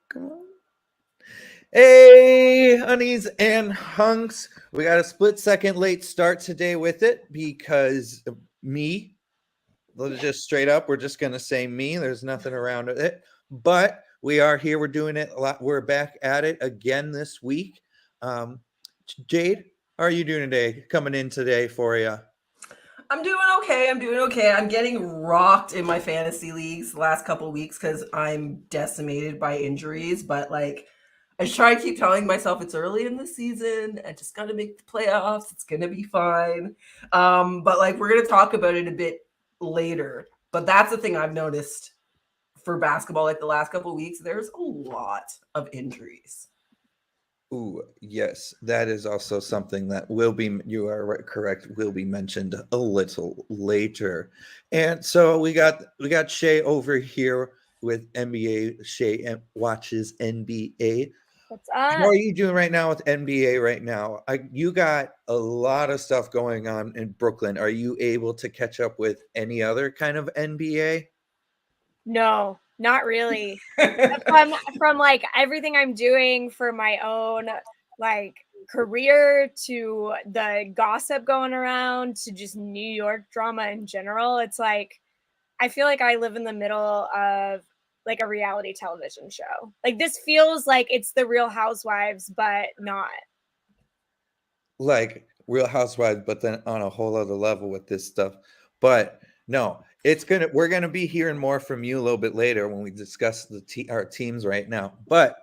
Come on. Hey, honeys and hunks. We got a split second late start today with it because me, let's just straight up, we're just going to say me. There's nothing around it. But we are here. We're doing it a lot. We're back at it again this week. Jade, how are you doing today? Coming in today for you. I'm doing okay. I'm getting rocked in my fantasy leagues the last couple of weeks because I'm decimated by injuries. But I try to keep telling myself it's early in the season. I just got to make the playoffs. It's gonna be fine. But we're gonna talk about it a bit later. But that's the thing I've noticed for basketball. Like the last couple of weeks, there's a lot of injuries. Ooh, yes, that is also something that will be, you are correct, will be mentioned a little later. And so we got Shay over here with NBA. Shay watches NBA. What's How up? are you doing right now with NBA right now? You got a lot of stuff going on in Brooklyn. Are you able to catch up with any other kind of NBA? No, not really. From like everything I'm doing for my own like career to the gossip going around to just New York drama in general. It's like I feel like I live in the middle of like a reality television show. Like this feels like it's the Real Housewives, but not. Like Real Housewives, but then on a whole other level with this stuff. But no, we're gonna be hearing more from you a little bit later when we discuss our teams right now. But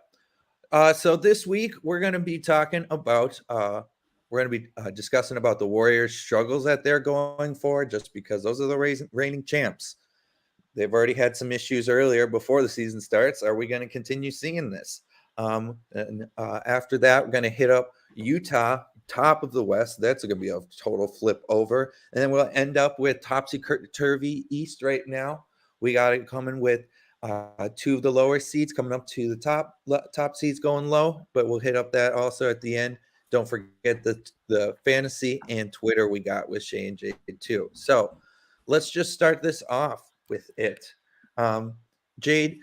so this week we're gonna be talking about we're gonna be discussing about the Warriors' struggles that they're going for, just because those are the reigning champs. They've already had some issues earlier before the season starts. Are we going to continue seeing this? And after that, we're going to hit up Utah, top of the West. That's going to be a total flip over. And then we'll end up with topsy-turvy East right now. We got it coming with two of the lower seeds coming up to the top seeds going low, but we'll hit up that also at the end. Don't forget the fantasy and Twitter we got with Shay and Jade too. So let's just start this off with it. Jade,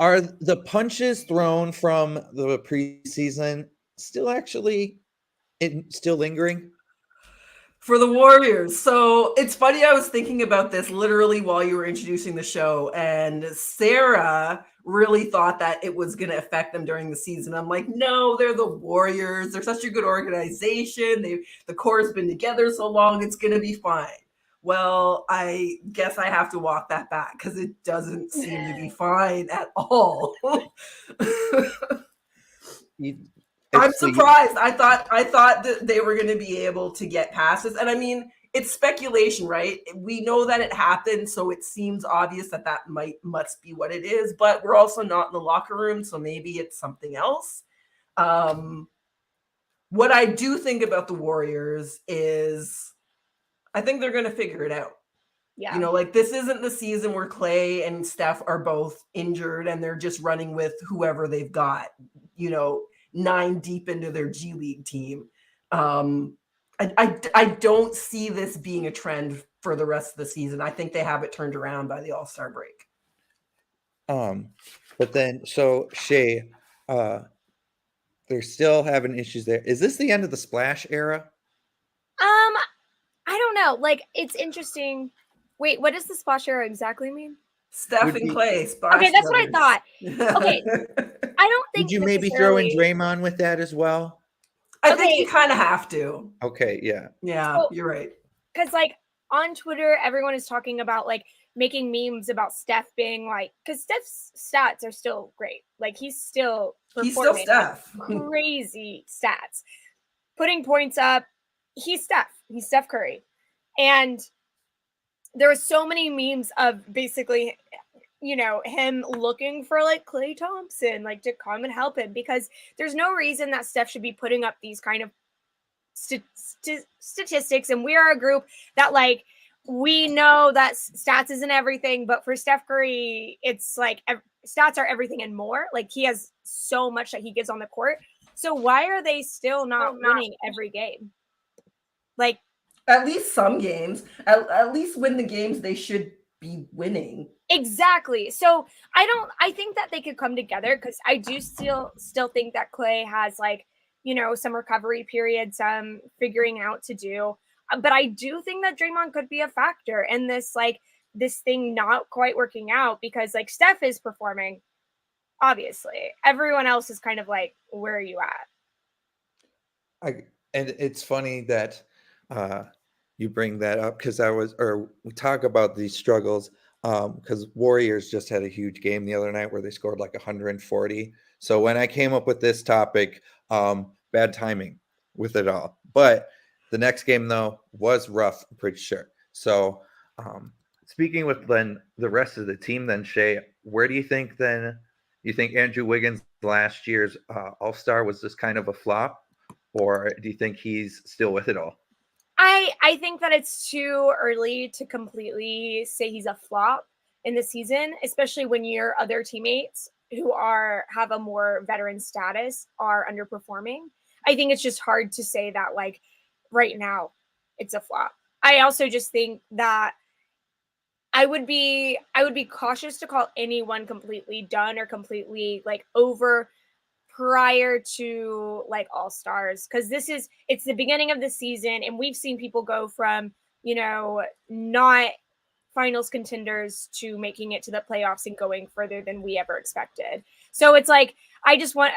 are the punches thrown from the preseason still lingering? For the Warriors. So it's funny, I was thinking about this literally while you were introducing the show, and Sarah really thought that it was going to affect them during the season. I'm like, no, they're the Warriors. They're such a good organization. The core has been together so long, it's going to be fine. Well, I guess I have to walk that back because it doesn't seem to be fine at all. I'm surprised. I thought that they were going to be able to get past this. And I mean, it's speculation, right? We know that it happened, so it seems obvious that must be what it is. But we're also not in the locker room, so maybe it's something else. What I do think about the Warriors is, I think they're going to figure it out. Yeah. You know, like this isn't the season where Clay and Steph are both injured and they're just running with whoever they've got. You know, 9 deep into their G League team. I don't see this being a trend for the rest of the season. I think they have it turned around by the All-Star break. But then, so Shay, they're still having issues there. Is this the end of the Splash era? I don't know. Like, it's interesting. Wait, what does the splash era exactly mean? Steph and Clay. Okay, that's what I thought. Okay, I don't think. Would you maybe throw in Draymond with that as well? I think you kind of have to. Okay, yeah. Yeah, so, you're right. Because like on Twitter, everyone is talking about like making memes about Steph being like, because Steph's stats are still great. Like he's still Steph. Crazy stats, putting points up. He's Steph Curry, and there were so many memes of basically, you know, him looking for like Klay Thompson, like to come and help him, because there's no reason that Steph should be putting up these kind of statistics. And we are a group that like, we know that stats isn't everything, but for Steph Curry, it's like stats are everything and more. Like he has so much that he gives on the court. So why are they still not winning every game? Like at least some games, at least win the games they should be winning. Exactly. So I think that they could come together, because I do still think that Clay has, like, some recovery period, some figuring out to do. But I do think that Draymond could be a factor in this, like, this thing not quite working out, because, like, Steph is performing, obviously. Everyone else is kind of like, where are you at? And it's funny that you bring that up, because we talk about these struggles, because Warriors just had a huge game the other night where they scored like 140. So when I came up with this topic, bad timing with it all. But the next game though was rough, I'm pretty sure. So speaking with then the rest of the team, then Shay, where do you think then? You think Andrew Wiggins last year's All-Star was just kind of a flop? Or do you think he's still with it all? I think that it's too early to completely say he's a flop in the season, especially when your other teammates who have a more veteran status are underperforming. I think it's just hard to say that, like, right now it's a flop. I also just think that I would be cautious to call anyone completely done or completely, like, over prior to, like, All-Stars, because it's the beginning of the season, and we've seen people go from not finals contenders to making it to the playoffs and going further than we ever expected. So it's like, I just want,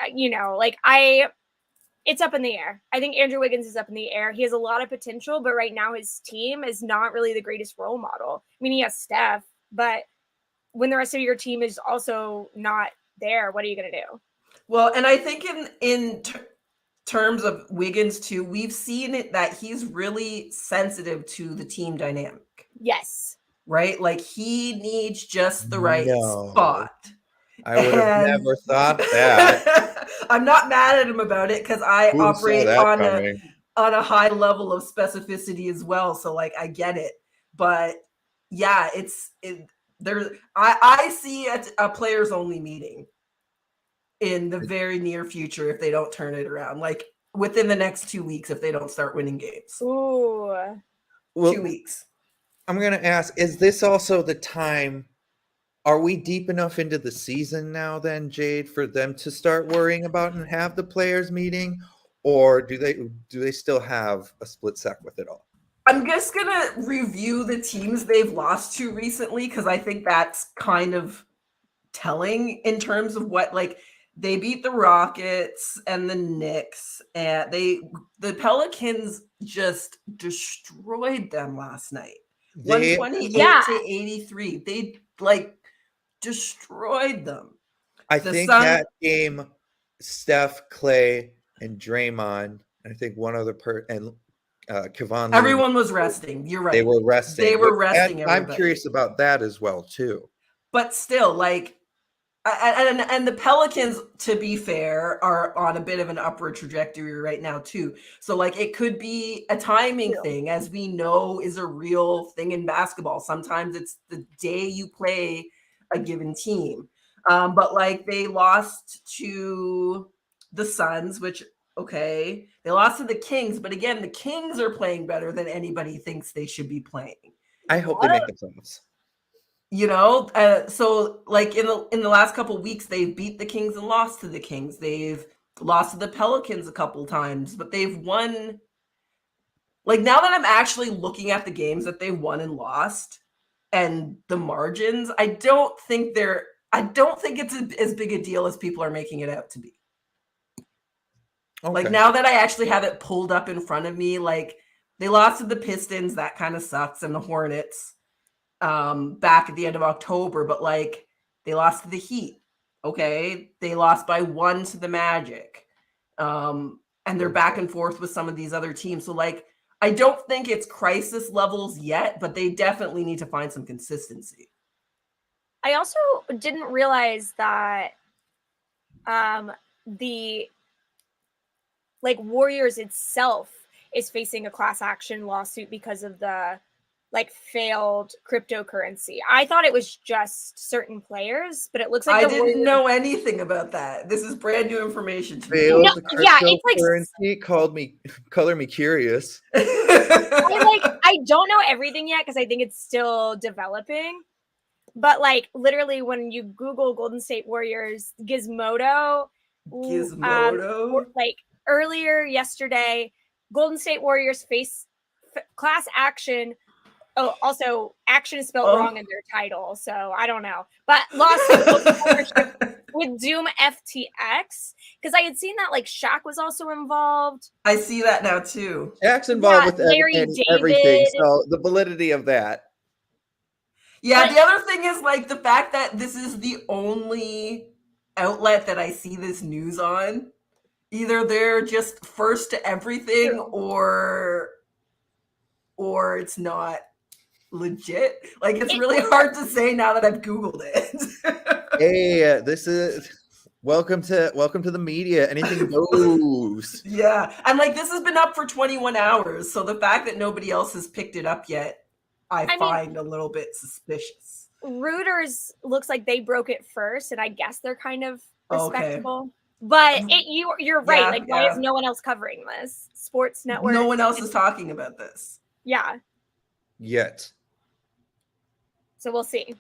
it's up in the air. I think Andrew Wiggins is up in the air. He has a lot of potential, but right now his team is not really the greatest role model. I mean, he has Steph, but when the rest of your team is also not there, what are you going to do? Well, and I think in terms of Wiggins too, we've seen it that he's really sensitive to the team dynamic. Yes. Right? Like, he needs just the right spot. I would have never thought that. I'm not mad at him about it, because I operate on a high level of specificity as well. So, like, I get it. But yeah, I see a players only meeting in the very near future if they don't turn it around, like within the next 2 weeks, if they don't start winning games. Ooh. Well, 2 weeks. I'm going to ask, is this also the time? Are we deep enough into the season now then, Jade, for them to start worrying about and have the players meeting? Or do they still have a split sec with it all? I'm just going to review the teams they've lost to recently, because I think that's kind of telling in terms of what, like, they beat the Rockets and the Knicks, and the Pelicans just destroyed them last night. 128 to 83. They, like, destroyed them. I think that game, Steph, Clay, and Draymond, I think one other and Kevon. Everyone was resting. You're right. They were resting. They were resting. I'm curious about that as well too. But still, like, and the Pelicans, to be fair, are on a bit of an upward trajectory right now too. So, like, it could be a timing thing, as we know is a real thing in basketball. Sometimes it's the day you play a given team. But, like, they lost to the Suns, which, okay, they lost to the Kings, but again, the Kings are playing better than anybody thinks they should be playing. I hope they make the playoffs. So, like, in the last couple of weeks, they've beat the Kings and lost to the Kings. They've lost to the Pelicans a couple times, but they've won. Like, now that I'm actually looking at the games that they won and lost and the margins, I don't think it's as big a deal as people are making it out to be. Okay. Like, now that I actually have it pulled up in front of me, like, they lost to the Pistons, that kind of sucks, and the Hornets back at the end of October, but, like, they lost to the Heat. Okay. They lost by 1 to the Magic. And they're back and forth with some of these other teams. So, like, I don't think it's crisis levels yet, but they definitely need to find some consistency. I also didn't realize that the, like, Warriors itself is facing a class action lawsuit because of the, like, failed cryptocurrency. I thought it was just certain players, but it looks like I didn't know anything about that. This is brand new information to me. Failed cryptocurrency, color me curious. I don't know everything yet because I think it's still developing. But like literally when you Google Golden State Warriors Gizmodo, Gizmodo. like earlier yesterday, Golden State Warriors face class action. Oh, also action is spelled wrong in their title, so I don't know. But lawsuit with Zoom FTX, because I had seen that like Shaq was also involved. I see that now too. Shaq's involved with everything, so the validity of that. Yeah, but the other thing is like the fact that this is the only outlet that I see this news on. Either they're just first to everything, or it's not legit. Like it's really hard to say now that I've Googled it. Hey, this is welcome to the media. Anything goes. Yeah, and like this has been up for 21 hours, so the fact that nobody else has picked it up yet, I find a little bit suspicious. Reuters looks like they broke it first, and I guess they're kind of respectable. Okay. But you're right. Yeah, like, why is no one else covering this? Sports Network. No one else is talking about this. Yeah. Yet. So we'll see.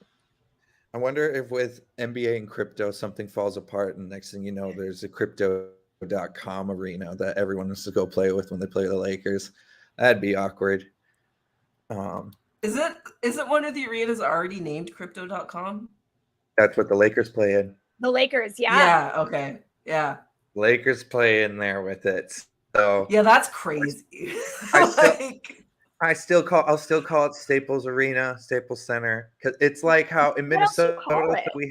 I wonder if with NBA and crypto, something falls apart, and next thing you know, there's a crypto.com arena that everyone wants to go play with when they play the Lakers. That'd be awkward. Is it one of the arenas already named crypto.com? That's what the Lakers play in. The Lakers, yeah. Yeah, okay. Yeah. Lakers play in there with it. So yeah, that's crazy. I'll still call it Staples Arena, Staples Center, because it's like how in Minnesota we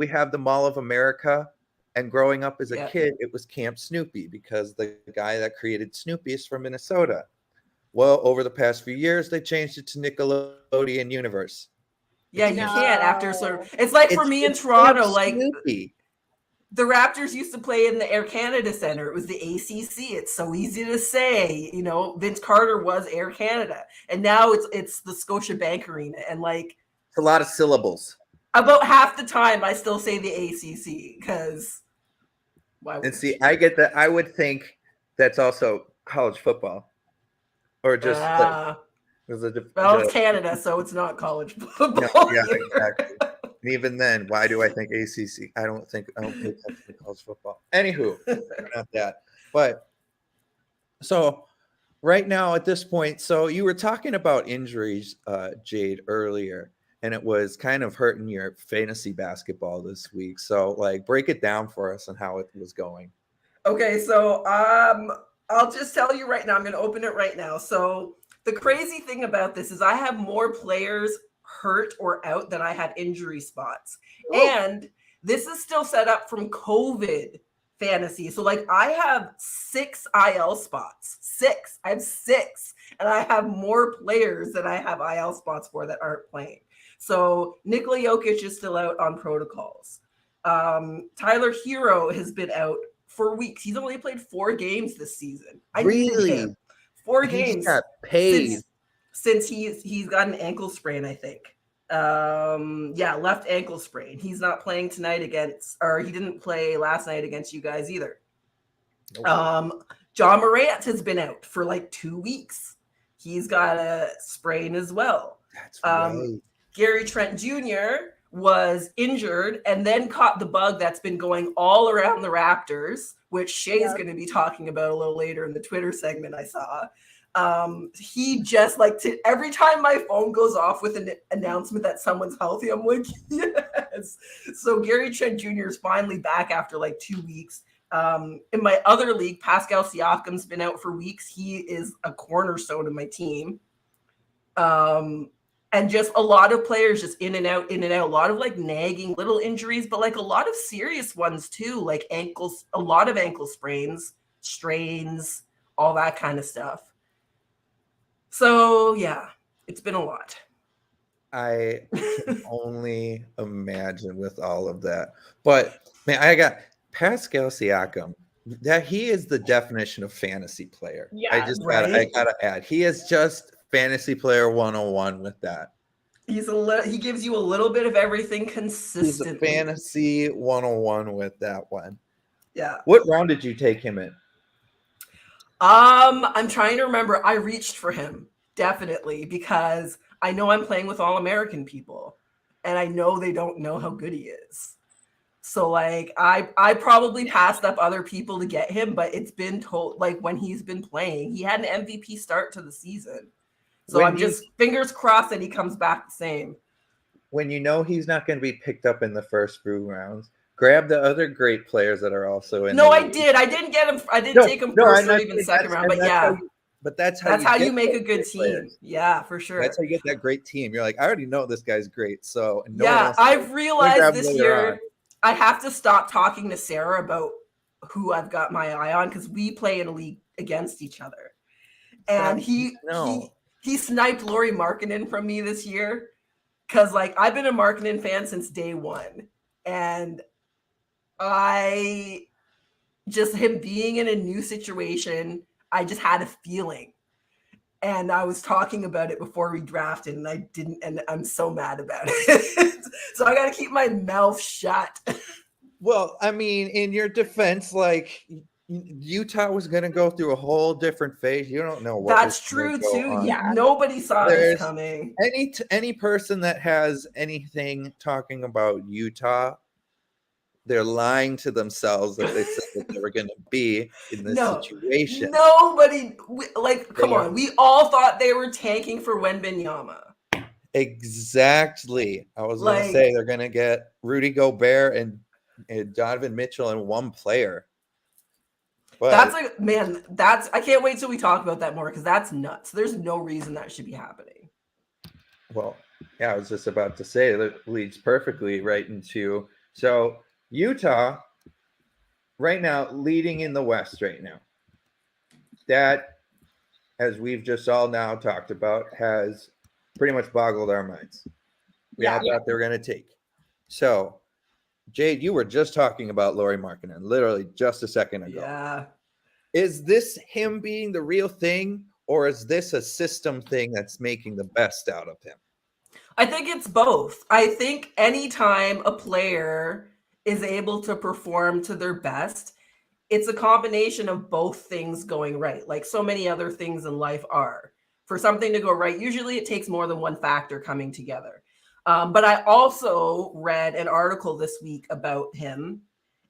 have the Mall of America, and growing up as a kid, it was Camp Snoopy because the guy that created Snoopy is from Minnesota. Well, over the past few years, they changed it to Nickelodeon Universe. Yeah, you can't after sort of. It's like for me in Toronto, like Snoopy. The Raptors used to play in the Air Canada Center. It was the ACC. It's so easy to say. You know, Vince Carter was Air Canada, and now it's the Scotiabank Arena. And like, it's a lot of syllables. About half the time, I still say the ACC because. And see, I get that. I would think that's also college football, or just. It's Canada, so it's not college football. Yeah, exactly. And even then, why do I think ACC? I don't pay attention to college football. Anywho, not that. But so right now at this point, so you were talking about injuries, Jade, earlier, and it was kind of hurting your fantasy basketball this week. So like, break it down for us and how it was going. Okay, so I'll just tell you right now. I'm going to open it right now. So the crazy thing about this is I have more players hurt or out than I had injury spots. Ooh. And this is still set up from COVID fantasy. So like I have 6 IL spots. 6. I have 6. And I have more players than I have IL spots for that aren't playing. So Nikola Jokic is still out on protocols. Tyler Hero has been out for weeks. He's only played 4 games this season. Really? 4 games. He got paid. Since he's got an ankle sprain, I think. Left ankle sprain. He's not playing tonight he didn't play last night against you guys either. Nope. John Morant has been out for like 2 weeks. He's got a sprain as well. That's right. Gary Trent Jr. was injured and then caught the bug that's been going all around the Raptors, which Shay's going to be talking about a little later in the Twitter segment I saw. He just every time my phone goes off with an announcement that someone's healthy, I'm like, yes. So Gary Trent Jr. is finally back after like 2 weeks. In my other league, Pascal Siakam's been out for weeks. He is a cornerstone of my team. And just a lot of players just in and out, a lot of like nagging little injuries, but like a lot of serious ones too, like ankles, a lot of ankle sprains, strains, all that kind of stuff. So yeah, it's been a lot. I can only imagine with all of that. But man, I got Pascal Siakam. That he is the definition of fantasy player. Yeah, I gotta add. He is just fantasy player 101 with that. He gives you a little bit of everything consistently. He's a fantasy 101 with that one. Yeah. What round did you take him in? I'm trying to remember. I reached for him definitely because I know I'm playing with all American people. and I know they don't know how good he is. So like I probably passed up other people to get him, but it's been told like when he's been playing, he had an MVP start to the season. So I'm just fingers crossed that he comes back the same. When you know he's not going to be picked up in the first few rounds, grab the other great players that are also in. No, I did. I didn't get him. I didn't take him first or even second round. But yeah, that's how you make a good team. Yeah, for sure. That's how you get that great team. You're like, I already know this guy's great. So yeah, I've realized this year I have to stop talking to Sarah about who I've got my eye on because we play in a league against each other, and he sniped Lauri Markkanen from me this year because like I've been a Markkanen fan since day one, and I just him being in a new situation, I just had a feeling. And I was talking about it before we drafted, and I didn't, and I'm so mad about it. So I got to keep my mouth shut. Well, I mean, in your defense, like Utah was going to go through a whole different phase. You don't know what. That's true too. Yeah, nobody saw this coming. Any person that has anything talking about Utah, they're lying to themselves that they said that they were going to be in this situation. Nobody, come on. We all thought they were tanking for Wembanyama. Exactly. I was going to say they're going to get Rudy Gobert and Donovan Mitchell and one player. But that's like, man, I can't wait till we talk about that more because that's nuts. There's no reason that should be happening. Well, yeah, I was just about to say that leads perfectly right into so Utah right now leading in the West right now. That, as we've just all now talked about, has pretty much boggled our minds. We all thought they were going to take. So, Jade, you were just talking about Lauri Markkanen literally just a second ago. Yeah. Is this him being the real thing, or is this a system thing that's making the best out of him? I think it's both. I think anytime a player is able to perform to their best, it's a combination of both things going right, like so many other things in life are. For something to go right, usually it takes more than one factor coming together. But I also read an article this week about him,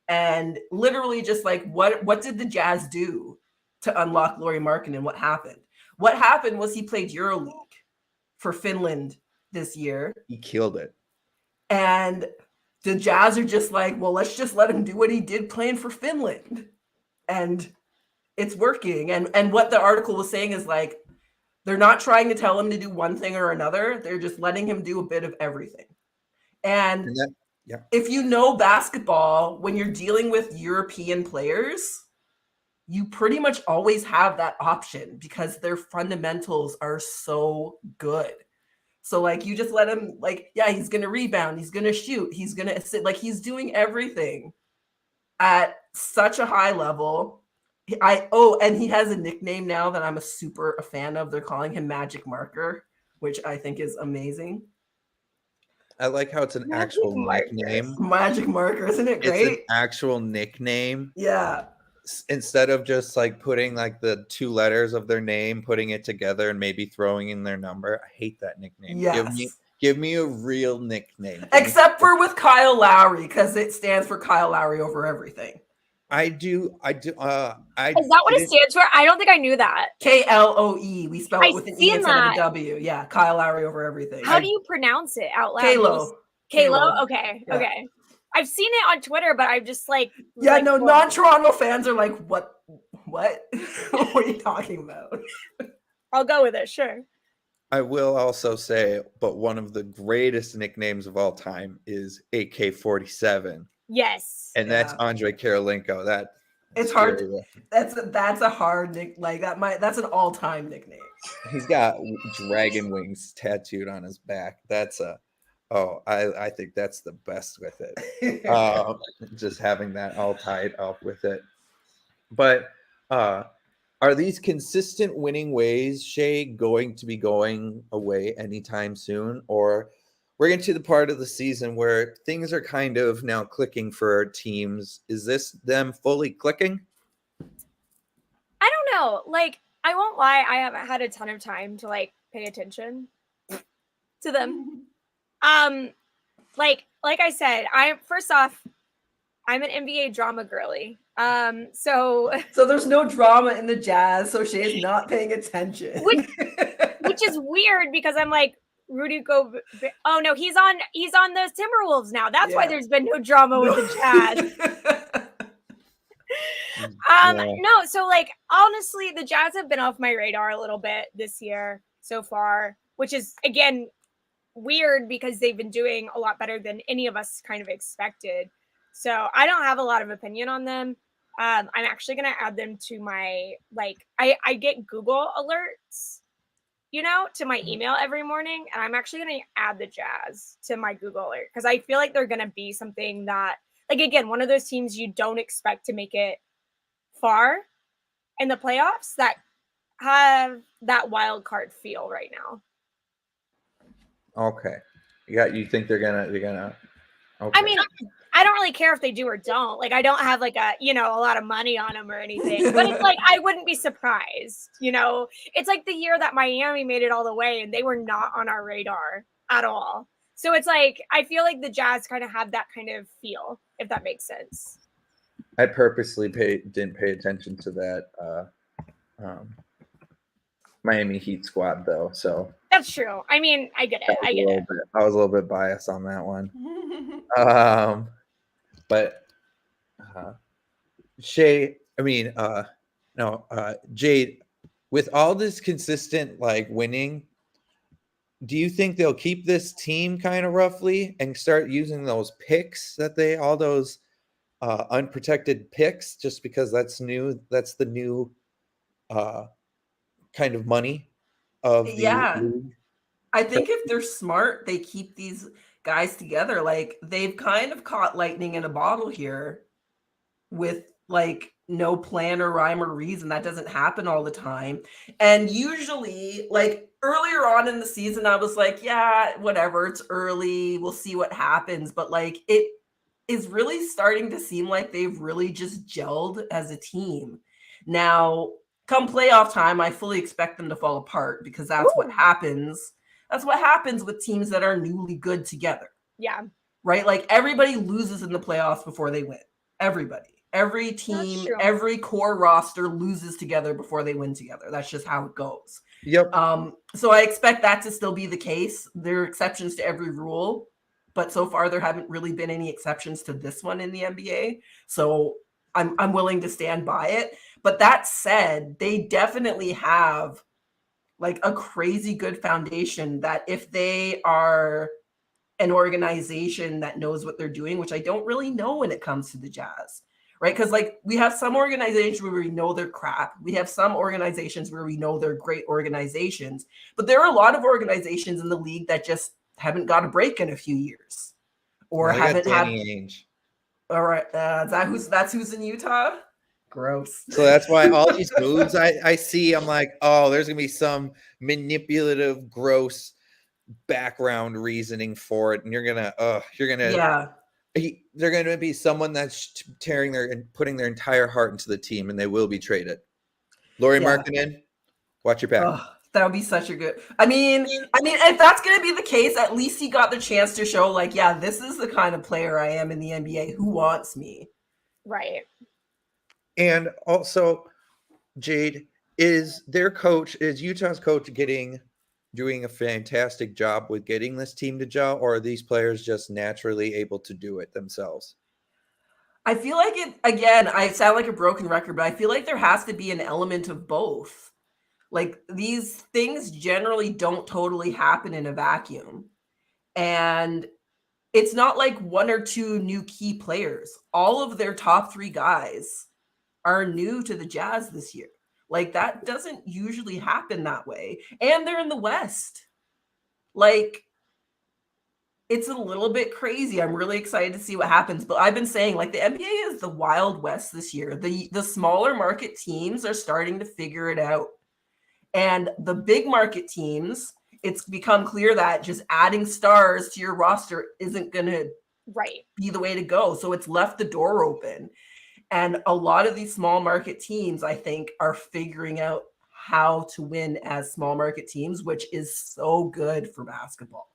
and literally just like what did the Jazz do to unlock Lauri Markkanen? What happened? What happened was he played EuroLeague for Finland this year. He killed it. And the Jazz are just like, well, let's just let him do what he did playing for Finland. And it's working. And what the article was saying is like, they're not trying to tell him to do one thing or another. They're just letting him do a bit of everything. And if you know basketball, when you're dealing with European players, you pretty much always have that option because their fundamentals are so good. So like you just let him he's going to rebound, he's going to shoot, he's going to assist, like he's doing everything at such a high level. And he has a nickname now that I'm a fan of. They're calling him Magic Marker, which I think is amazing. I like how it's an actual nickname. Magic Marker, isn't it great? It's an actual nickname. Yeah. Instead of just like putting like the two letters of their name, putting it together and maybe throwing in their number. I hate that nickname. Yes. Give me a real nickname. Except for with Kyle Lowry, because it stands for Kyle Lowry over everything. I do. Is that what it stands for? I don't think I knew that. KLOE. We spell it with an E instead of a W. Yeah, Kyle Lowry over everything. How do you pronounce it out loud? Kalo. Okay. Yeah. Okay. I've seen it on Twitter, but I've just non-Toronto fans are like, what? What are you talking about? I'll go with it, sure. I will also say, but one of the greatest nicknames of all time is AK-47. Yes. And that's Andre Karolinko. It's hard. That's a hard nick. That's an all-time nickname. He's got dragon wings tattooed on his back. I think that's the best with it. Just having that all tied up with it. But are these consistent winning ways, Shay, going to be going away anytime soon? Or we're getting to the part of the season where things are kind of now clicking for our teams. Is this them fully clicking? I don't know. Like, I won't lie. I haven't had a ton of time to pay attention to them. like I said, first off, I'm an NBA drama girly. So there's no drama in the Jazz, so Shay's not paying attention. which is weird because I'm like, Rudy Gobert. Oh no, he's on the Timberwolves now. That's why there's been no drama with the Jazz. No, so like honestly, the Jazz have been off my radar a little bit this year so far, which is again weird because they've been doing a lot better than any of us kind of expected. So I don't have a lot of opinion on them. I'm actually gonna add them to my I get Google alerts, to my email every morning, and I'm actually gonna add the Jazz to my Google alert because I feel like they're gonna be something that, like, again, one of those teams you don't expect to make it far in the playoffs that have that wild card feel right now. Okay. You think they're gonna okay. I mean, I don't really care if they do or don't. Like, I don't have like a lot of money on them or anything, but it's like I wouldn't be surprised. It's like the year that Miami made it all the way and they were not on our radar at all. So it's like I feel like the Jazz kind of have that kind of feel, if that makes sense. I purposely didn't pay attention to that Miami Heat squad though, so that's true. I mean, I get it. I was a little bit biased on that one. But Shay, Jade, with all this consistent like winning, do you think they'll keep this team kind of roughly and start using those picks all those unprotected picks, just because that's new? That's the new kind of money of the league. I think if they're smart, they keep these guys together. Like, they've kind of caught lightning in a bottle here with like no plan or rhyme or reason. That doesn't happen all the time. And usually, like earlier on in the season, I was like, yeah, whatever, it's early, we'll see what happens. But like, it is really starting to seem like they've really just gelled as a team. Now, come playoff time, I fully expect them to fall apart because that's what happens. That's what happens with teams that are newly good together. Yeah. Right? Like, everybody loses in the playoffs before they win. Everybody. Every team, every core roster loses together before they win together. That's just how it goes. Yep. So I expect that to still be the case. There are exceptions to every rule, but so far there haven't really been any exceptions to this one in the NBA. So I'm willing to stand by it. But that said, they definitely have like a crazy good foundation that if they are an organization that knows what they're doing, which I don't really know when it comes to the Jazz, right? Because like we have some organizations where we know they're crap. We have some organizations where we know they're great organizations, but there are a lot of organizations in the league that just haven't got a break in a few years, or haven't had. Ainge. All right, that's who's in Utah. Gross. So that's why all these moves I see, I'm like, oh, there's gonna be some manipulative, gross background reasoning for it, and they're gonna be someone that's tearing and putting their entire heart into the team, and they will be traded. Lauri Markkanen, watch your back. Oh, that would be such a good. I mean, if that's gonna be the case, at least he got the chance to show, like, yeah, this is the kind of player I am in the NBA. Who wants me? Right. And also, Jade, is Utah's coach doing a fantastic job with getting this team to gel, or are these players just naturally able to do it themselves? I feel like I sound like a broken record, but I feel like there has to be an element of both. Like, these things generally don't totally happen in a vacuum. And it's not like one or two new key players. All of their top three guys are new to the Jazz this year. Like, that doesn't usually happen that way. And they're in the West. Like, it's a little bit crazy. I'm really excited to see what happens. But I've been saying, like, the NBA is the Wild West this year. The smaller market teams are starting to figure it out. And the big market teams, it's become clear that just adding stars to your roster isn't going to be the way to go. So it's left the door open. And a lot of these small market teams, I think, are figuring out how to win as small market teams, which is so good for basketball.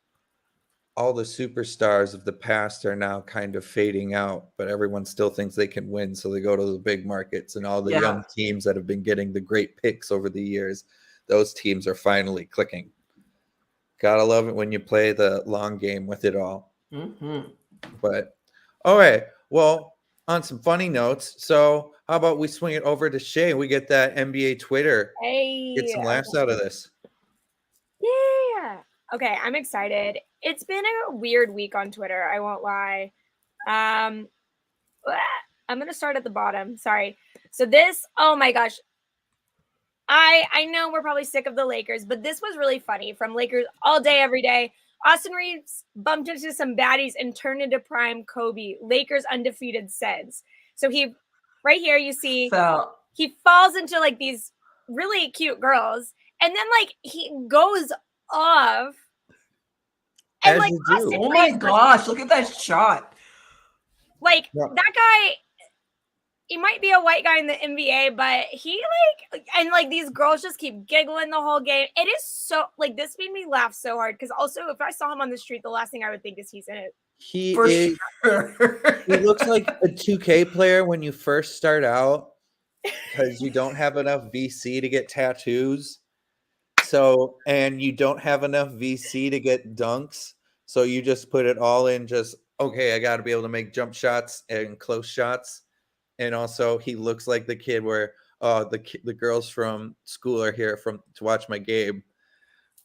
all the superstars of the past are now kind of fading out, but everyone still thinks they can win, so they go to the big markets, and all the young teams that have been getting the great picks over the years, those teams are finally clicking. Gotta love it when you play the long game with it all. Mm-hmm. But all right, well, on some funny notes, so how about we swing it over to Shay and we get that NBA Twitter, get some laughs out of this. Yeah. Okay, I'm excited. It's been a weird week on Twitter, I won't lie. I'm going to start at the bottom. Sorry. So this, oh my gosh. I know we're probably sick of the Lakers, but this was really funny from Lakers all day, every day. Austin Reeves bumped into some baddies and turned into prime Kobe. Lakers undefeated seds. So right here, you see he falls into like these really cute girls. And then like he goes off. And As like, you do. Austin Oh my Reeves, gosh, look at that shot. like Yeah. that guy, he might be a white guy in the NBA, but he and like these girls just keep giggling the whole game. It is so like this made me laugh so hard because also if I saw him on the street, the last thing I would think is he's in it. He Sure. he looks like a 2K player when you first start out because you don't have enough VC to get tattoos. So, and you don't have enough VC to get dunks. So you just put it all in just, okay, I got to be able to make jump shots and close shots. And also he looks like the kid where the girls from school are here to watch my game.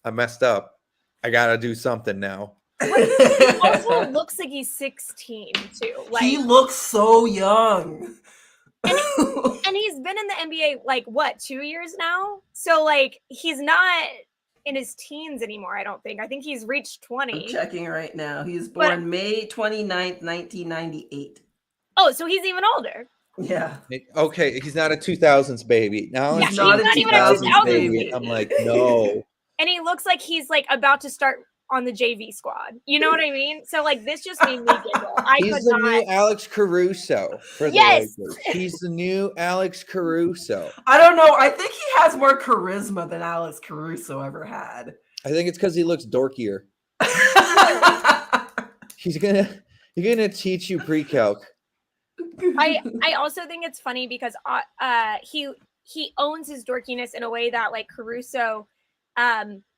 I messed up. I got to do something now. He also looks like he's 16 too. Like he looks so young. and he's been in the NBA like what 2 years now. So like he's not in his teens anymore. I don't think. I think he's reached 20. I'm checking right now. He was born May 29th, 1998. Oh, so he's even older. Yeah. Okay, he's not a 2000s baby. Now Yeah, he's not even a 2000s baby. I'm like, no. And he looks like he's like about to start on the JV squad. You know what I mean? So like this just made me giggle. He's the new Alex Caruso for the Lakers. He's the new Alex Caruso. I don't know. I think he has more charisma than Alex Caruso ever had. I think it's because he looks dorkier. He's gonna teach you pre-calc. I also think it's funny because he owns his dorkiness in a way that like Caruso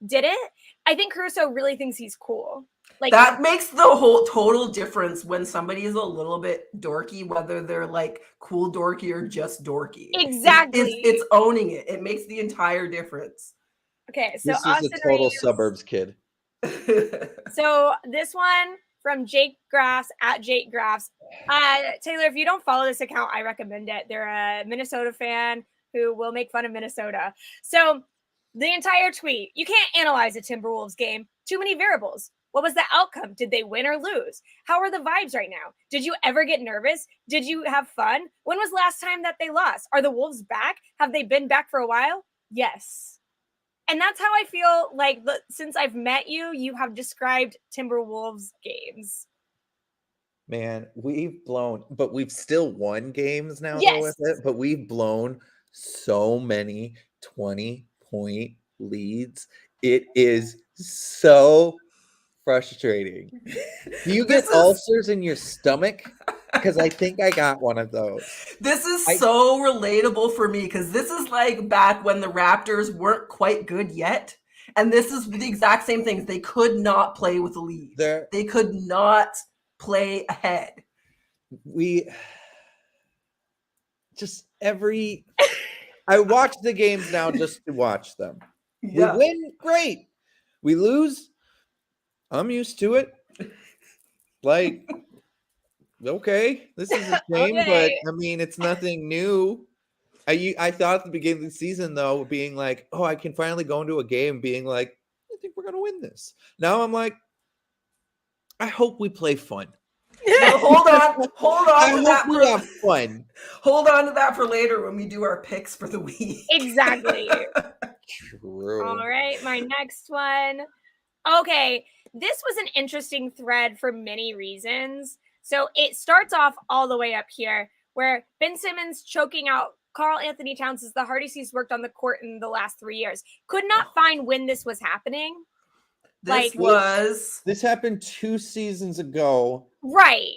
didn't. I think Caruso really thinks he's cool. Like that makes the whole total difference when somebody is a little bit dorky, whether they're like cool dorky or just dorky. Exactly. It's owning it. It makes the entire difference. Okay, so this is Austin a total Reeves, suburbs kid. So this one from Jake Graffs at Jake Graffs. Taylor, if you don't follow this account, I recommend it. They're a Minnesota fan who will make fun of Minnesota. So the entire tweet, you can't analyze a Timberwolves game. Too many variables. What was the outcome? Did they win or lose? How are the vibes right now? Did you ever get nervous? Did you have fun? When was last time that they lost? Are the Wolves back? Have they been back for a while? Yes. And that's how I feel like since I've met you, you have described Timberwolves games. Man, we've still won games now Yes. though with it, but we've blown so many 20-point leads. It is so frustrating. Do you get ulcers in your stomach? Because I think I got one of those. This is so relatable for me because this is like back when the Raptors weren't quite good yet. And this is the exact same thing. They could not play with a lead. They could not play ahead. I watch the games now just to watch them. Yeah. We win, great. We lose, I'm used to it. Like, okay, this is a shame, but I mean, it's nothing new. I thought at the beginning of the season, though, being like, oh, I can finally go into a game being like, I think we're going to win this. Now I'm like, I hope we play fun. Well, hold on. I hope we have fun. Hold on to that for later when we do our picks for the week. Exactly. True. All right, my next one. Okay, this was an interesting thread for many reasons. So it starts off all the way up here where Ben Simmons choking out Karl Anthony Towns is the hardest he's worked on the court in the last 3 years. Could not find when this was happening. This happened 2 seasons ago. Right.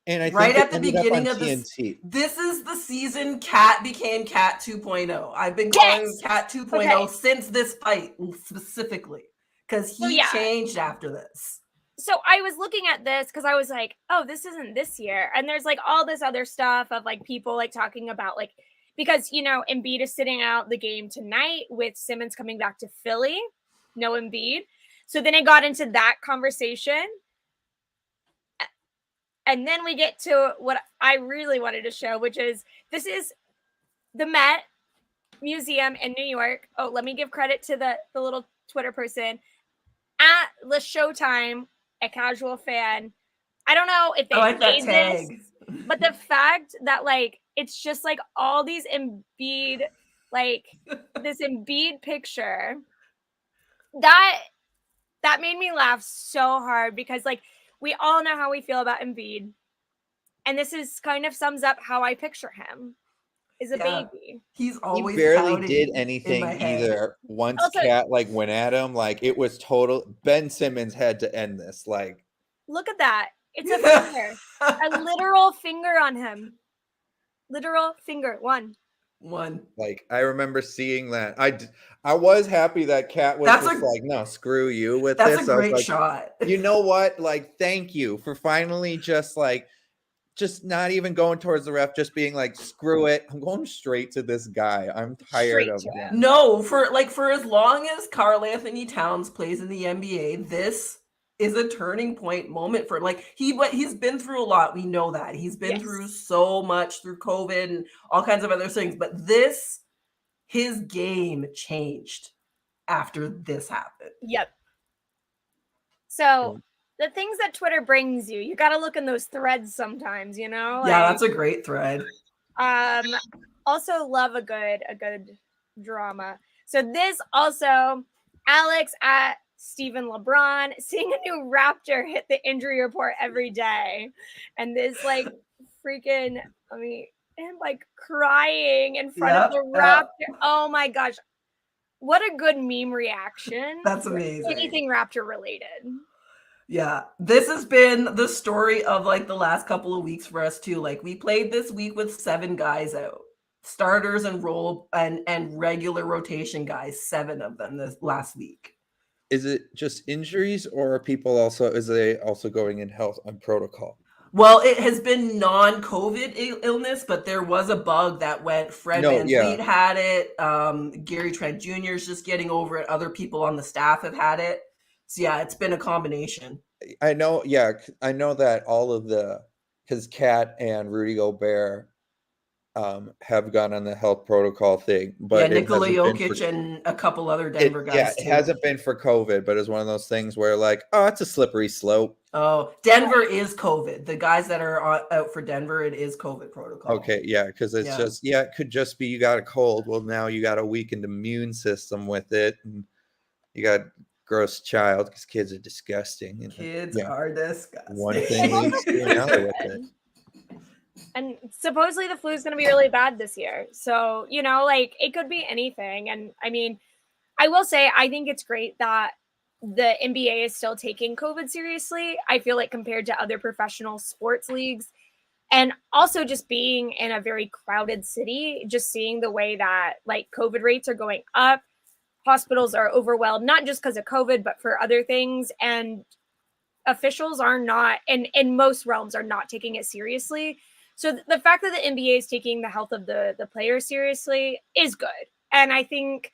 And I right think at the beginning of TNT. This is the season Cat became Cat 2.0. I've been calling him Cat 2.0 since this fight specifically, because he changed after this. So I was looking at this because I was like, oh, this isn't this year. And there's like all this other stuff of like people like talking about like, because, you know, Embiid is sitting out the game tonight with Simmons coming back to Philly. No Embiid. So then it got into that conversation. And then we get to what I really wanted to show, which is this is the Met Museum in New York. Oh, let me give credit to the little Twitter person at the Showtime, a casual fan. I don't know if they like made that tag. this, but the fact that like it's just like all these Embiid, like this Embiid picture, that made me laugh so hard because like we all know how we feel about Embiid. And this is kind of sums up how I picture him as a baby. He's always he barely did anything either. Once also, Cat like went at him, like it was total. Ben Simmons had to end this. Like, look at that. It's a finger, a literal finger on him. Literal finger. One. Like I remember seeing that. I was happy that Cat was like, no, screw you with this. That's a great shot. You know what? Like, thank you for finally just not even going towards the ref, just being like, screw it. I'm going straight to this guy. I'm tired of him. No, for as long as Karl Anthony Towns plays in the NBA, this is a turning point moment for like he's been through a lot. We know that. He's been through so much through COVID and all kinds of other things. But his game changed after this happened. Yep. So the things that Twitter brings you got to look in those threads sometimes, you know? Like, yeah, that's a great thread. Also love a good drama. So this also, Alex at Stephen LeBron, seeing a new Raptor hit the injury report every day. And this like freaking, him like crying in front of the Raptor. Oh my gosh. What a good meme reaction. That's amazing. Anything Raptor related. Yeah, this has been the story of like the last couple of weeks for us too. Like we played this week with 7 guys out, starters and role and regular rotation guys, 7 of them this last week. Is it just injuries, or are people is they also going in health on protocol? Well, it has been non-COVID illness, but there was a bug that went. Fred VanVleet had it. Gary Trent Jr. is just getting over it. Other people on the staff have had it. So yeah, it's been a combination. I know. Yeah, I know that all of because Cat and Rudy Gobert have gone on the health protocol thing, but Nikola Jokic and a couple other Denver guys. Yeah, it hasn't been for COVID, but it's one of those things where like, oh, it's a slippery slope. Oh, Denver is COVID. The guys that are out for Denver, it is COVID protocol. Okay, yeah, because it's just it could just be you got a cold. Well, now you got a weakened immune system with it, and you got gross child because kids are disgusting. And, kids are disgusting. One thing leads to another with it. And supposedly the flu is going to be really bad this year. So, you know, like it could be anything. And I mean, I will say, I think it's great that the NBA is still taking COVID seriously. I feel like compared to other professional sports leagues, and also just being in a very crowded city, just seeing the way that like COVID rates are going up, hospitals are overwhelmed, not just because of COVID, but for other things. And officials are not, and in most realms are not taking it seriously. So the fact that the NBA is taking the health of the players seriously is good. And I think,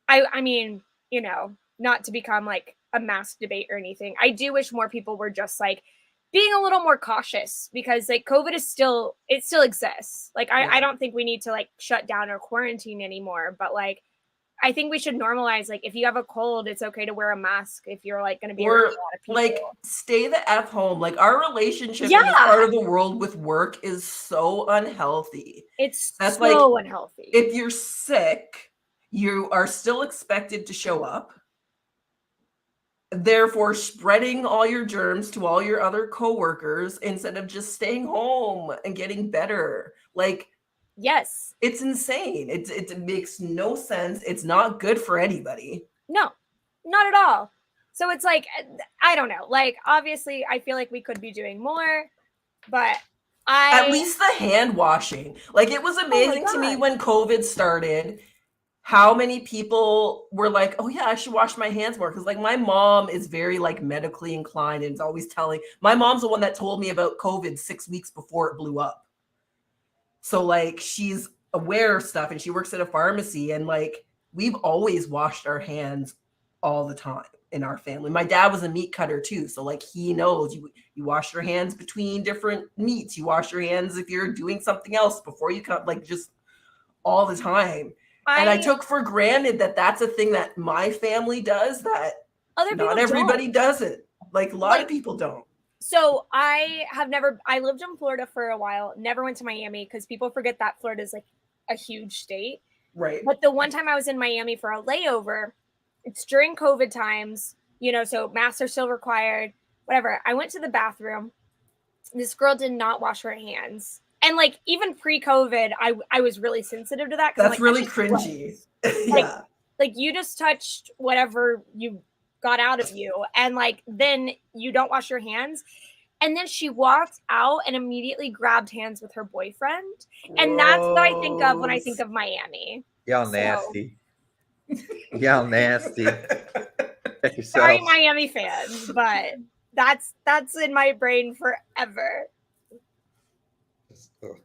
I mean, you know, not to become like a mass debate or anything, I do wish more people were just like being a little more cautious, because like COVID is still exists. Like, I don't think we need to like shut down or quarantine anymore, but like, I think we should normalize, like, if you have a cold, it's okay to wear a mask if you're like going to be around a lot of people. Like, stay the F home. Like, our relationship in this part of the world with work is so unhealthy. It's so unhealthy. If you're sick, you are still expected to show up, therefore spreading all your germs to all your other coworkers instead of just staying home and getting better. Like, yes, it's insane. It makes no sense. It's not good for anybody. No, not at all. So it's like, I don't know. Like, obviously, I feel like we could be doing more, but At least the hand washing. Like, it was amazing to me God. when COVID started, how many people were like, oh yeah, I should wash my hands more. Because like my mom is very like medically inclined and is always telling. My mom's the one that told me about COVID 6 weeks before it blew up. So like she's aware of stuff and she works at a pharmacy, and like we've always washed our hands all the time in our family. My dad was a meat cutter too, so like he knows you wash your hands between different meats. You wash your hands if you're doing something else before you come, like just all the time. And I took for granted that that's a thing that my family does, that not everybody does it. Like a lot of people don't. So I lived in Florida for a while, never went to Miami because people forget that Florida is like a huge state. Right. But the one time I was in Miami for a layover, it's during COVID times, you know, so masks are still required, whatever. I went to the bathroom. This girl did not wash her hands. And like even pre-COVID, I was really sensitive to that. That's like, really cringy. Yeah. Like you just touched whatever you got out of you, and like then you don't wash your hands. And then she walked out and immediately grabbed hands with her boyfriend. And that's what I think of when I think of Miami. Y'all nasty. Y'all nasty. Sorry, Miami fans, but that's in my brain forever.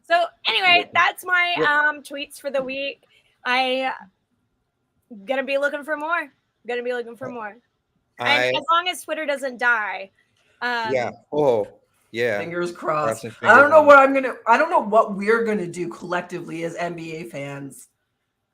So anyway, that's my tweets for the week. I gonna be looking for more. And as long as Twitter doesn't die. Yeah. Oh, yeah. Fingers crossed. I don't know what we're gonna do collectively as NBA fans.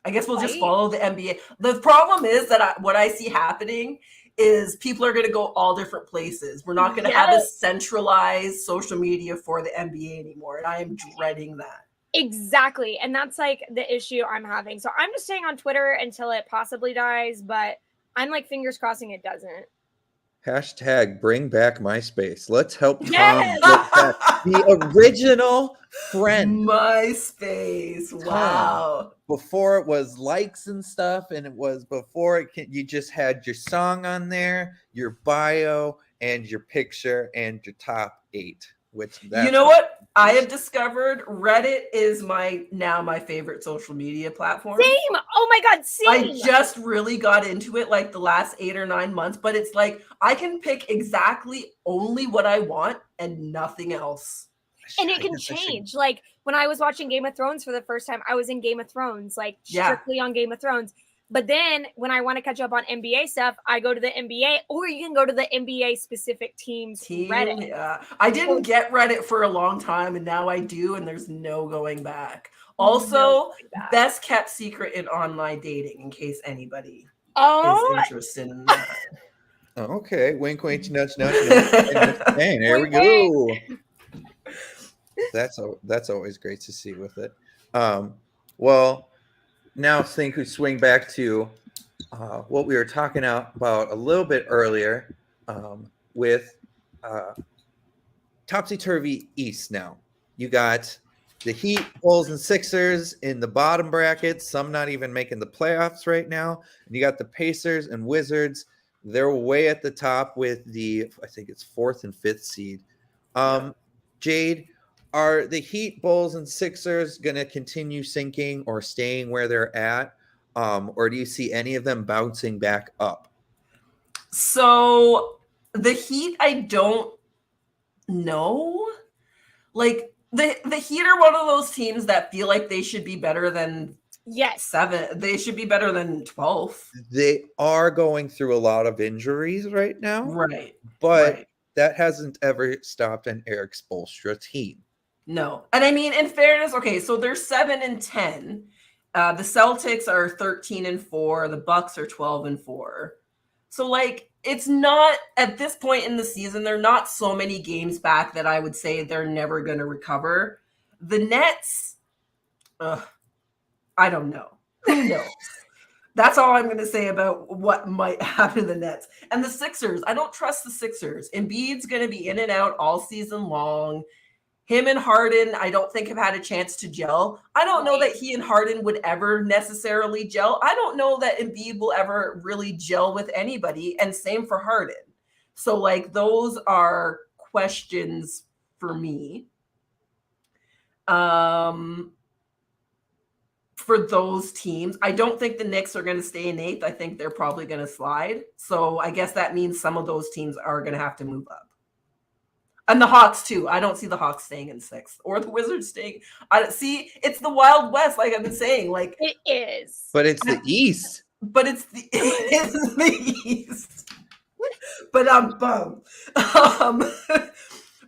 I guess we'll just follow the NBA. The problem is that what I see happening is people are going to go all different places. We're not going to have a centralized social media for the NBA anymore. And I am dreading that. Exactly. And that's like the issue I'm having. So I'm just staying on Twitter until it possibly dies, but I'm like fingers crossing it doesn't. Hashtag bring back MySpace. Let's help Tom get back. The original friend. MySpace. Wow. Before it was likes and stuff, and it was before you just had your song on there, your bio, and your picture, and your top 8. You know what? I have discovered Reddit is now my favorite social media platform. Same. Oh my God, same. I just really got into it like the last 8 or 9 months, but it's like I can pick exactly only what I want and nothing else. And it can change. Like when I was watching Game of Thrones for the first time, I was in Game of Thrones, like strictly on Game of Thrones. But then when I want to catch up on NBA stuff, I go to the NBA, or you can go to the NBA specific teams Reddit. Yeah. I didn't get Reddit for a long time, and now I do, and there's no going back. Also, best kept secret in online dating, in case anybody is interested in that. Okay. Wink, wink, nudge, nudge. Hey, there we go. That's always great to see with it. Well, now think we swing back to what we were talking about a little bit earlier with topsy-turvy East now. You got the Heat, Bulls, and Sixers in the bottom brackets, some not even making the playoffs right now. And you got the Pacers and Wizards. They're way at the top with I think it's 4th and 5th seed. Jade, are the Heat, Bulls, and Sixers going to continue sinking or staying where they're at? Or do you see any of them bouncing back up? So the Heat, I don't know. Like the Heat are one of those teams that feel like they should be better than 7. They should be better than 12th. They are going through a lot of injuries right now. Right. But that hasn't ever stopped an Eric Spoelstra team. No. And I mean, in fairness, okay, so they're 7 and 10. The Celtics are 13 and 4. The Bucks are 12 and 4. So like, it's not at this point in the season, they're not so many games back that I would say they're never going to recover. The Nets, I don't know. Who knows? That's all I'm going to say about what might happen to the Nets. And the Sixers, I don't trust the Sixers. Embiid's going to be in and out all season long. him and Harden, I don't think have had a chance to gel. I don't know Right. that he and Harden would ever necessarily gel. I don't know that Embiid will ever really gel with anybody, and same for Harden. So like those are questions for me. For those teams, I don't think the Knicks are going to stay in 8th. I think they're probably going to slide. So I guess that means some of those teams are going to have to move up. And the Hawks too. I don't see the Hawks staying in 6th or the Wizards staying. I don't see. It's the Wild West, like I've been saying. Like It is. But it's the East. but it's the East. But I'm bummed.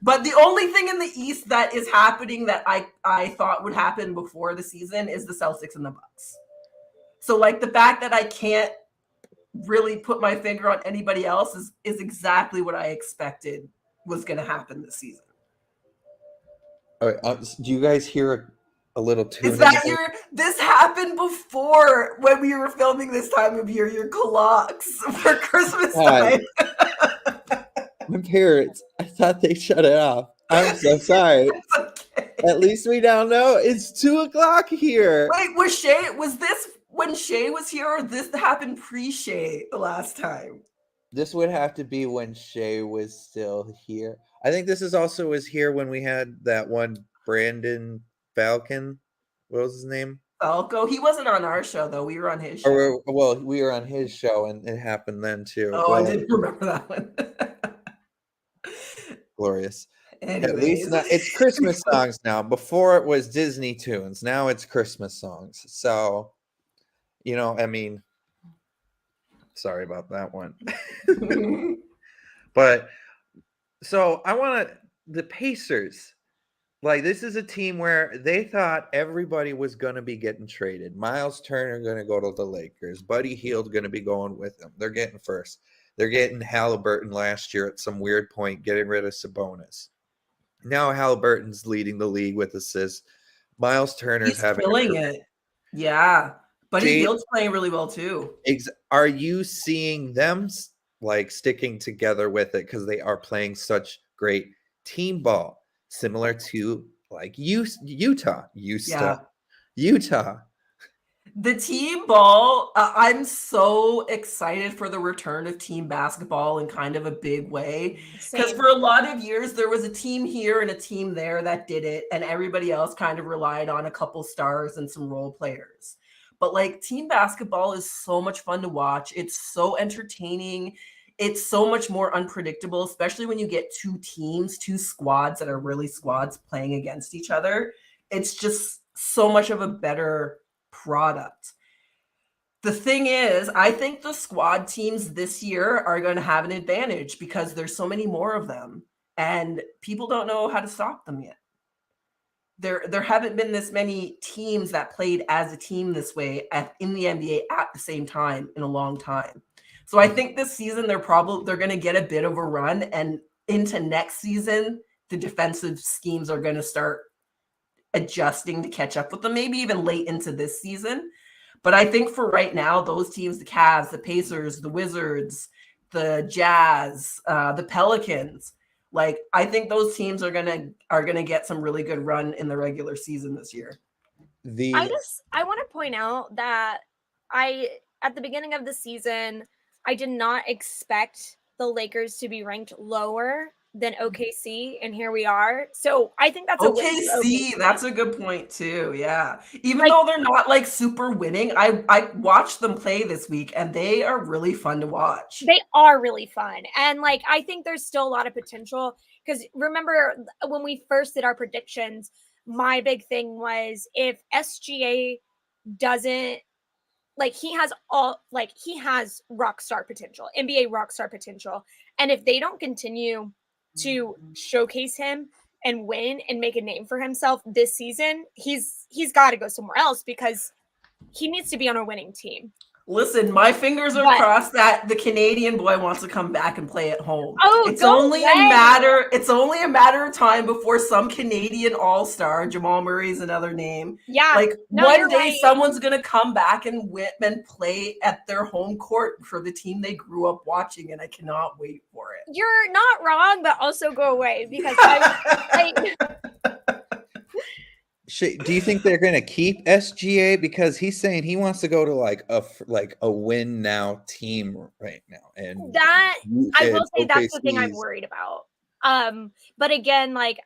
But the only thing in the East that is happening that I thought would happen before the season is the Celtics and the Bucks. So like the fact that I can't really put my finger on anybody else is exactly what I expected was going to happen this season. All right, do you guys hear a little tune? Is that this happened before when we were filming this time of year, your clocks for Christmas time? My parents, I thought they shut it off. I'm so sorry. Okay. At least we now know it's 2:00 here. Wait, was this when Shay was here, or this happened pre-Shay the last time? This would have to be when Shay was still here. I think this is also was here when we had that one Brandon Falcon. What was his name? Falco. He wasn't on our show though. We were on his show. Well, we were on his show, and it happened then too. Oh, I didn't remember that one. Glorious. Anyways. At least now, it's Christmas songs now. Before it was Disney tunes. Now it's Christmas songs. So, I mean, sorry about that one. But so I want the Pacers. Like, this is a team where they thought everybody was going to be getting traded. Miles Turner going to go to the Lakers. Buddy Hield going to be going with them. They're getting first. They're getting Halliburton last year at some weird point, getting rid of Sabonis. Now Halliburton's leading the league with assists. Miles Turner's killing it. Yeah. Buddy Hield's playing really well too. Are you seeing them like sticking together with it because they are playing such great team ball, similar to like Utah? The team ball, I'm so excited for the return of team basketball in kind of a big way. Because for a lot of years, there was a team here and a team there that did it, and everybody else kind of relied on a couple stars and some role players. But like team basketball is so much fun to watch. It's so entertaining. It's so much more unpredictable, especially when you get two squads that are really squads playing against each other. It's just so much of a better product. The thing is, I think the squad teams this year are going to have an advantage because there's so many more of them and people don't know how to stop them yet. There haven't been this many teams that played as a team this way in the NBA at the same time in a long time. So I think this season they're going to get a bit of a run, and into next season the defensive schemes are going to start adjusting to catch up with them, maybe even late into this season. But I think for right now, those teams, the Cavs, the Pacers, the Wizards, the Jazz, the Pelicans, like I think those teams are gonna get some really good run in the regular season this year. I want to point out that at the beginning of the season, I did not expect the Lakers to be ranked lower than OKC, and here we are. So I think that's OKC. That's a good point too. Yeah, even though they're not like super winning, I watched them play this week, and they are really fun to watch. They are really fun, and like I think there's still a lot of potential because remember when we first did our predictions, my big thing was if SGA doesn't. Like he has rock star potential, NBA rock star potential. And if they don't continue to showcase him and win and make a name for himself this season, he's got to go somewhere else because he needs to be on a winning team. Listen, my fingers are crossed that the Canadian boy wants to come back and play at home. Oh, it's only a matter of time before some Canadian all-star, Jamal Murray's another name. Yeah. Like one day someone's going to come back and play at their home court for the team they grew up watching, and I cannot wait for it. You're not wrong, but also go away because Do you think they're going to keep SGA because he's saying he wants to go to like a win now team right now, and That I will say that's the thing I'm OKC's worried about. But again, like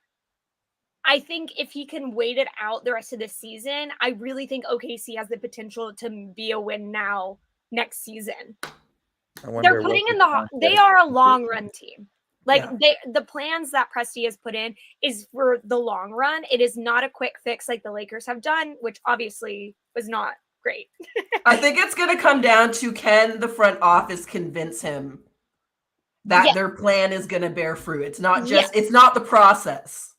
I think if he can wait it out the rest of the season, I really think OKC has the potential to be a win now next season. They're putting in they are a long run team. Like the plans that Presti has put in is for the long run. It is not a quick fix like the Lakers have done, which obviously was not great. I think it's going to come down to, can the front office convince him that their plan is going to bear fruit? It's not just, it's not the process,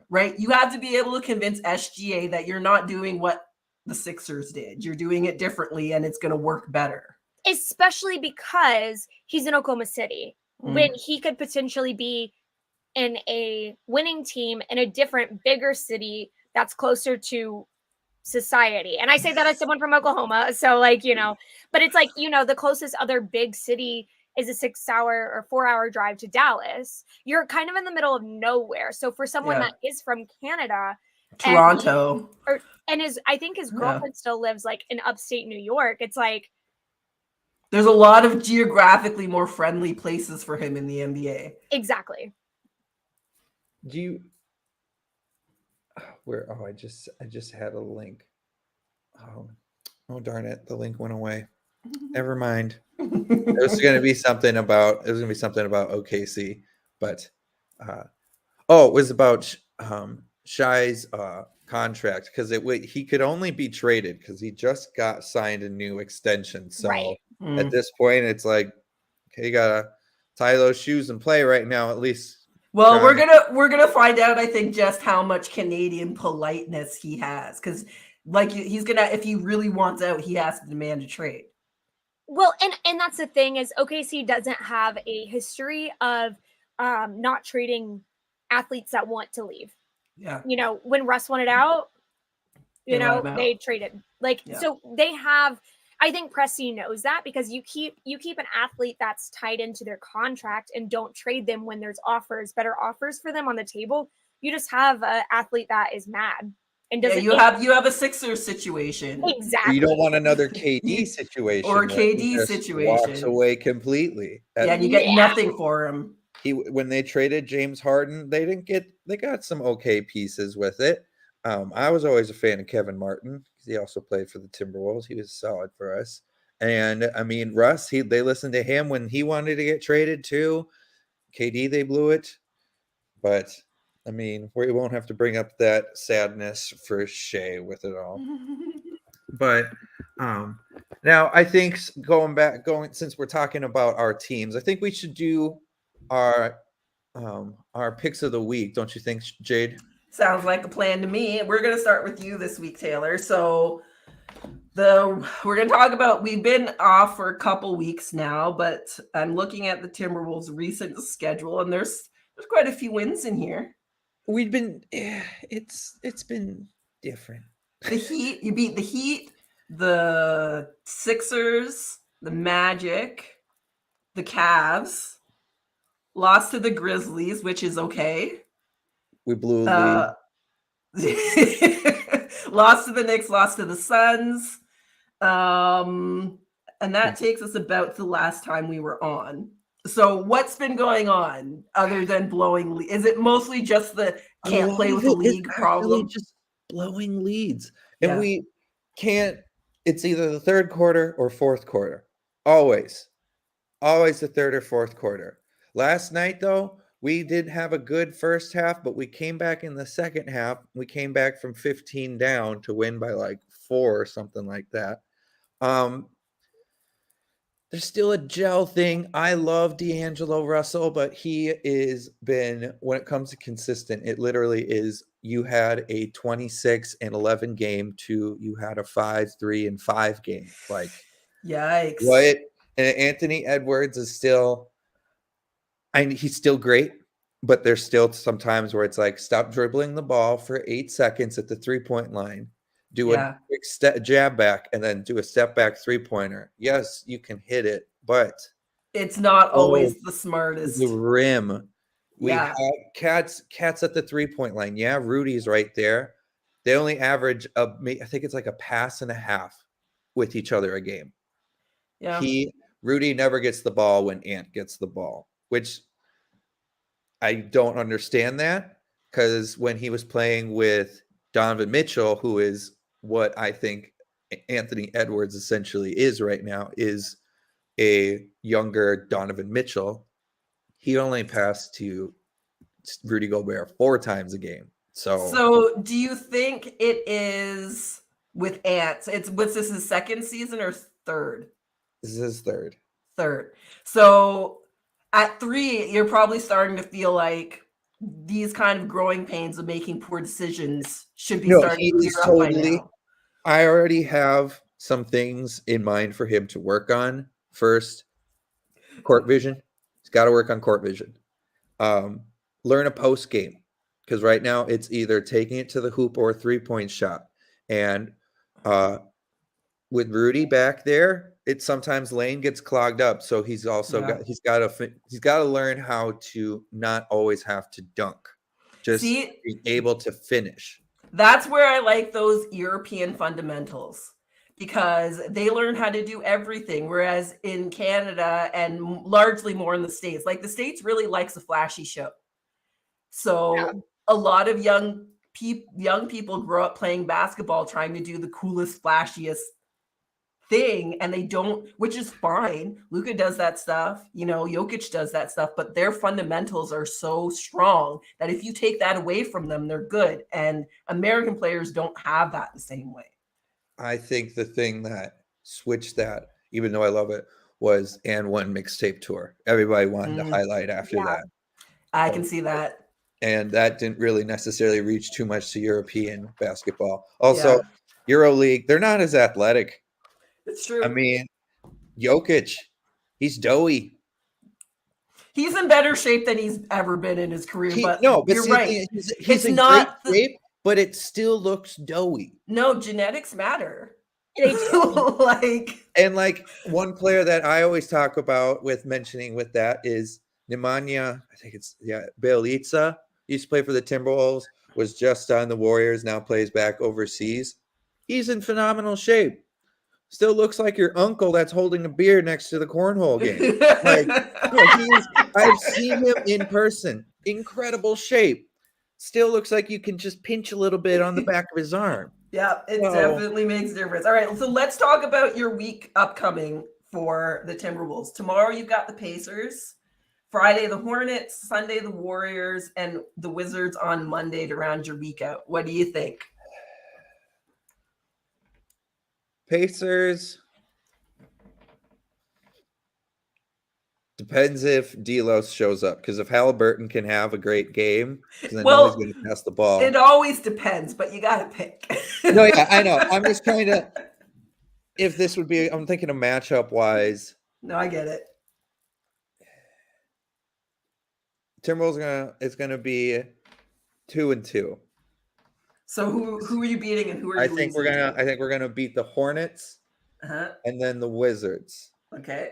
right? You have to be able to convince SGA that you're not doing what the Sixers did. You're doing it differently and it's going to work better. Especially because he's in Oklahoma City, when he could potentially be in a winning team in a different, bigger city that's closer to society. And I say that as someone from Oklahoma. So like, but it's like, the closest other big city is a 6-hour or 4-hour drive to Dallas. You're kind of in the middle of nowhere. So for someone that is from Canada, Toronto, and I think his girlfriend still lives like in upstate New York. It's like, there's a lot of geographically more friendly places for him in the NBA. Exactly. Do you I just had a link. Oh darn it, the link went away. Never mind. It was going to be something about OKC, but it was about Shai's contract, because he could only be traded because he just got signed a new extension. So at this point, it's like, okay, you gotta tie those shoes and play right now, at least. Well, we're gonna find out, I think, just how much Canadian politeness he has, because like he's gonna, if he really wants out, he has to demand a trade. Well, and that's the thing, is OKC doesn't have a history of not trading athletes that want to leave. Yeah. When Russ wanted out, they traded. So they have, I think Presti knows that, because you keep an athlete that's tied into their contract and don't trade them when there's better offers for them on the table. You just have an athlete that is mad and doesn't. You have a Sixers situation. Exactly. You don't want another KD situation or KD situation. Walks away completely. And you get nothing for him. When they traded James Harden, they got some okay pieces with it. I was always a fan of Kevin Martin, because he also played for the Timberwolves. He was solid for us. And I mean, Russ, they listened to him when he wanted to get traded too. KD, they blew it. But I mean, we won't have to bring up that sadness for Shea with it all. But now I think since we're talking about our teams, I think we should do our picks of the week. Don't you think, Jade? Sounds like a plan to me. We're going to start with you this week, Taylor. So we're going to talk about, we've been off for a couple weeks now, but I'm looking at the Timberwolves' recent schedule, and there's quite a few wins in here. We've been, it's been different. The Heat, you beat the Heat, the Sixers, the Magic, the Cavs, lost to the Grizzlies, which is okay. We blew a lead. Lost to the Knicks, lost to the Suns. And that takes us about to the last time we were on. So what's been going on other than blowing? Is it mostly just the can't play with the league problem? Just blowing leads. And we can't, it's either the third quarter or fourth quarter. Always the third or fourth quarter. Last night, though, we did have a good first half, but we came back in the second half. We came back from 15 down to win by like 4 or something like that. There's still a gel thing. I love D'Angelo Russell, but he is when it comes to consistent, it literally is, you had a 26-11 game to you had a 5-3-5 game. Like, yikes. What? And Anthony Edwards is still, he's still great, but there's still some times where it's like, stop dribbling the ball for 8 seconds at the 3-point line, do a quick jab back, and then do a step back 3-pointer. Yes, you can hit it, but it's not always the smartest. The rim. We have cats at the 3-point line. Yeah, Rudy's right there. they only average I think it's like a pass and a half with each other a game. Yeah. Rudy never gets the ball when Ant gets the ball, which I don't understand that, because when he was playing with Donovan Mitchell, who is what I think Anthony Edwards essentially is right now, is a younger Donovan Mitchell, he only passed to Rudy Gobert 4 times a game. So do you think it is with Ant? What's this, his second season or third? This is his third. Third. So at 3, you're probably starting to feel like these kind of growing pains of making poor decisions should be starting to clear up by now. I already have some things in mind for him to work on. First, court vision. He's got to work on court vision. Learn a post game, because right now it's either taking it to the hoop or a 3-point shot. And with Rudy back there, it sometimes lane gets clogged up. So he's also got to learn how to not always have to dunk, just being able to finish. That's where I like those European fundamentals, because they learn how to do everything. Whereas in Canada and largely more in the States, like the States really likes a flashy show. So a lot of young people grow up playing basketball, trying to do the coolest, flashiest thing, and they don't, which is fine. Luka does that stuff, Jokic does that stuff, but their fundamentals are so strong that if you take that away from them, they're good. And American players don't have that the same way. I think the thing that switched that, even though I love it, was And One mixtape tour. Everybody wanted to highlight after that. I can see that. And that didn't really necessarily reach too much to European basketball. Also, EuroLeague, they're not as athletic. It's true. I mean, Jokic, he's doughy. He's in better shape than he's ever been in his career. But you're right. He's in not great shape, but it still looks doughy. No, genetics matter. Like one player that I always talk about with mentioning with that is Nemanja. I think it's Bjelica. Used to play for the Timberwolves. Was just on the Warriors. Now plays back overseas. He's in phenomenal shape. Still looks like your uncle that's holding a beer next to the cornhole game. I've seen him in person. Incredible shape. Still looks like you can just pinch a little bit on the back of his arm. Yeah, it definitely makes a difference. All right, so let's talk about your week upcoming for the Timberwolves. Tomorrow you've got the Pacers. Friday, the Hornets. Sunday, the Warriors. And the Wizards on Monday to round your week out. What do you think? Pacers. Depends if Delos shows up, because if Halliburton can have a great game, then I know he's going to pass the ball. It always depends, but you got to pick. No, yeah, I know. I'm just trying to. If this would be, I'm thinking of matchup wise. No, I get it. Timberwolves it's gonna be 2-2. So who are you beating and who are you losing? I think we're gonna beat the Hornets, and then the Wizards. Okay.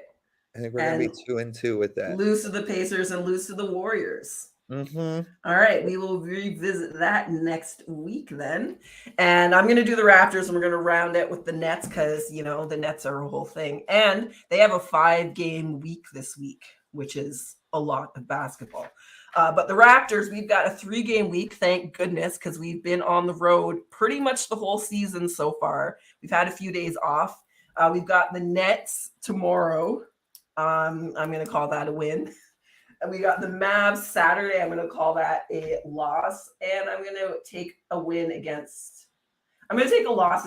I think we're gonna be 2-2 with that. Lose to the Pacers and lose to the Warriors. Mm-hmm. All right, we will revisit that next week then. And I'm going to do the Raptors, and we're going to round it with the Nets because, the Nets are a whole thing. And they have a 5-game week this week, which is a lot of basketball. But the Raptors, we've got a 3-game week, thank goodness, because we've been on the road pretty much the whole season so far. We've had a few days off. We've got the Nets tomorrow. I'm going to call that a win. And we got the Mavs Saturday. I'm going to call that a loss. And I'm going to take a loss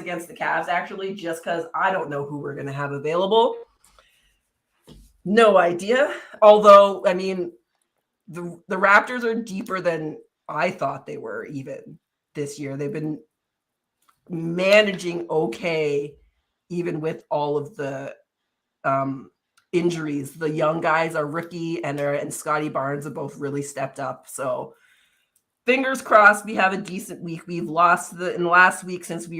against the Cavs, actually, just because I don't know who we're going to have available. No idea. Although, I mean, the Raptors are deeper than I thought they were even this year. They've been managing okay, even with all of the injuries. The young guys are rookie and Scotty Barnes have both really stepped up. So fingers crossed we have a decent week. We've lost in the last week since we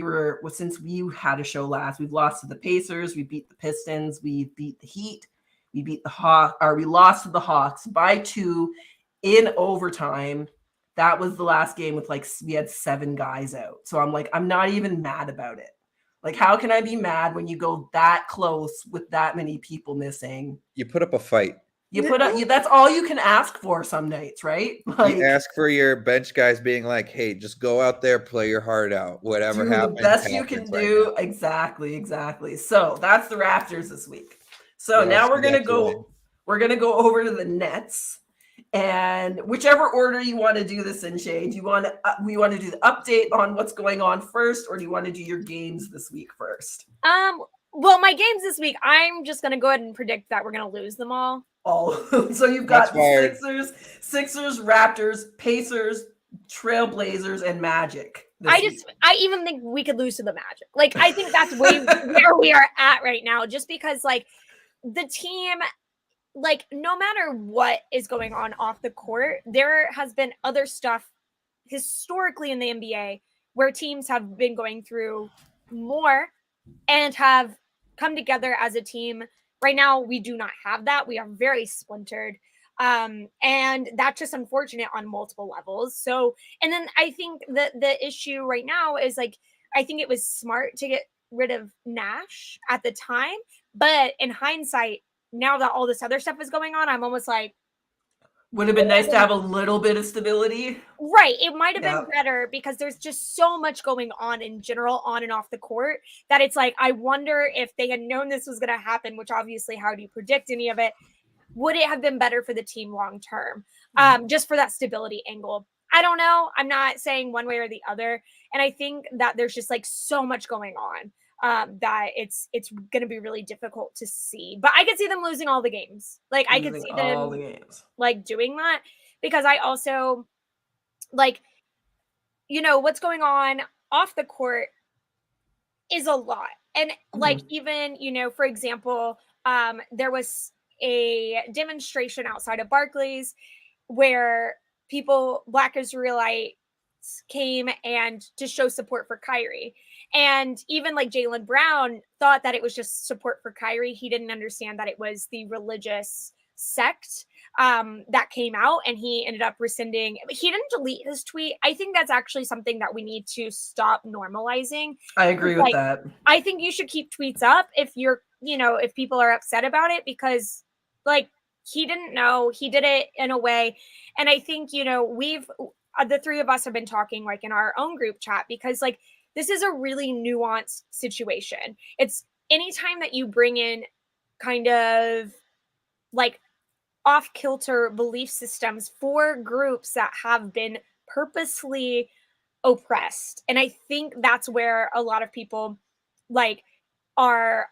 had a show last. We've lost to the Pacers, we beat the Pistons, we beat the Heat, we lost to the Hawks by 2 in overtime. that was the last game with like we had 7 guys out. So I'm like, I'm not even mad about it. Like, how can I be mad when you go that close with that many people missing? You put up a fight. You put up, that's all you can ask for some nights, right? Like, You ask for your bench guys being like, hey, just go out there, play your heart out. Whatever do happens, the best you can happens right do. now. Exactly. So that's the Raptors this week. So What else now you we're gonna got today? go. We're gonna go over to the Nets, and whichever order you want to do this in, Shay. Do you want to? We want to do the update on what's going on first, or do you want to do your games this week first? Well, my games this week, I'm just gonna go ahead and predict that we're gonna lose them all. All so you've got That's the Sixers, Raptors, Pacers, Trailblazers, and Magic. I even think we could lose to the Magic. Like, I think that's where we are at right now, just because like the team, like no matter what is going on off the court, there has been other stuff historically in the NBA where teams have been going through more and have come together as a team. Right now, we do not have that. We are very splintered. And that's just unfortunate on multiple levels. So, and then I think that the issue right now is like, I think it was smart to get rid of Nash at the time. But in hindsight, now that all this other stuff is going on, I'm almost like, would have been nice to have a little bit of stability. Right. It might have been better because there's just so much going on in general, on and off the court, that it's like, I wonder if they had known this was going to happen, which obviously, how do you predict any of it? Would it have been better for the team long term? Just for that stability angle. I don't know. I'm not saying one way or the other. And I think that there's just like so much going on that it's going to be really difficult to see. But I could see them losing all the games. Like I could see them like doing that, because I also like, you know, what's going on off the court is a lot. And like, even, you know, for example, there was a demonstration outside of Barclays where Black Israelites came and to show support for Kyrie. And even like Jaylen Brown thought that it was just support for Kyrie. He didn't understand that it was the religious sect that came out, and he ended up rescinding. He didn't delete his tweet. I think that's actually something that we need to stop normalizing. I agree with that. I think you should keep tweets up if you're, you know, if people are upset about it, because like he didn't know, he did it in a way. And I think, you know, the three of us have been talking like in our own group chat, because like this is a really nuanced situation. It's anytime that you bring in kind of like off kilter belief systems for groups that have been purposely oppressed. And I think that's where a lot of people like are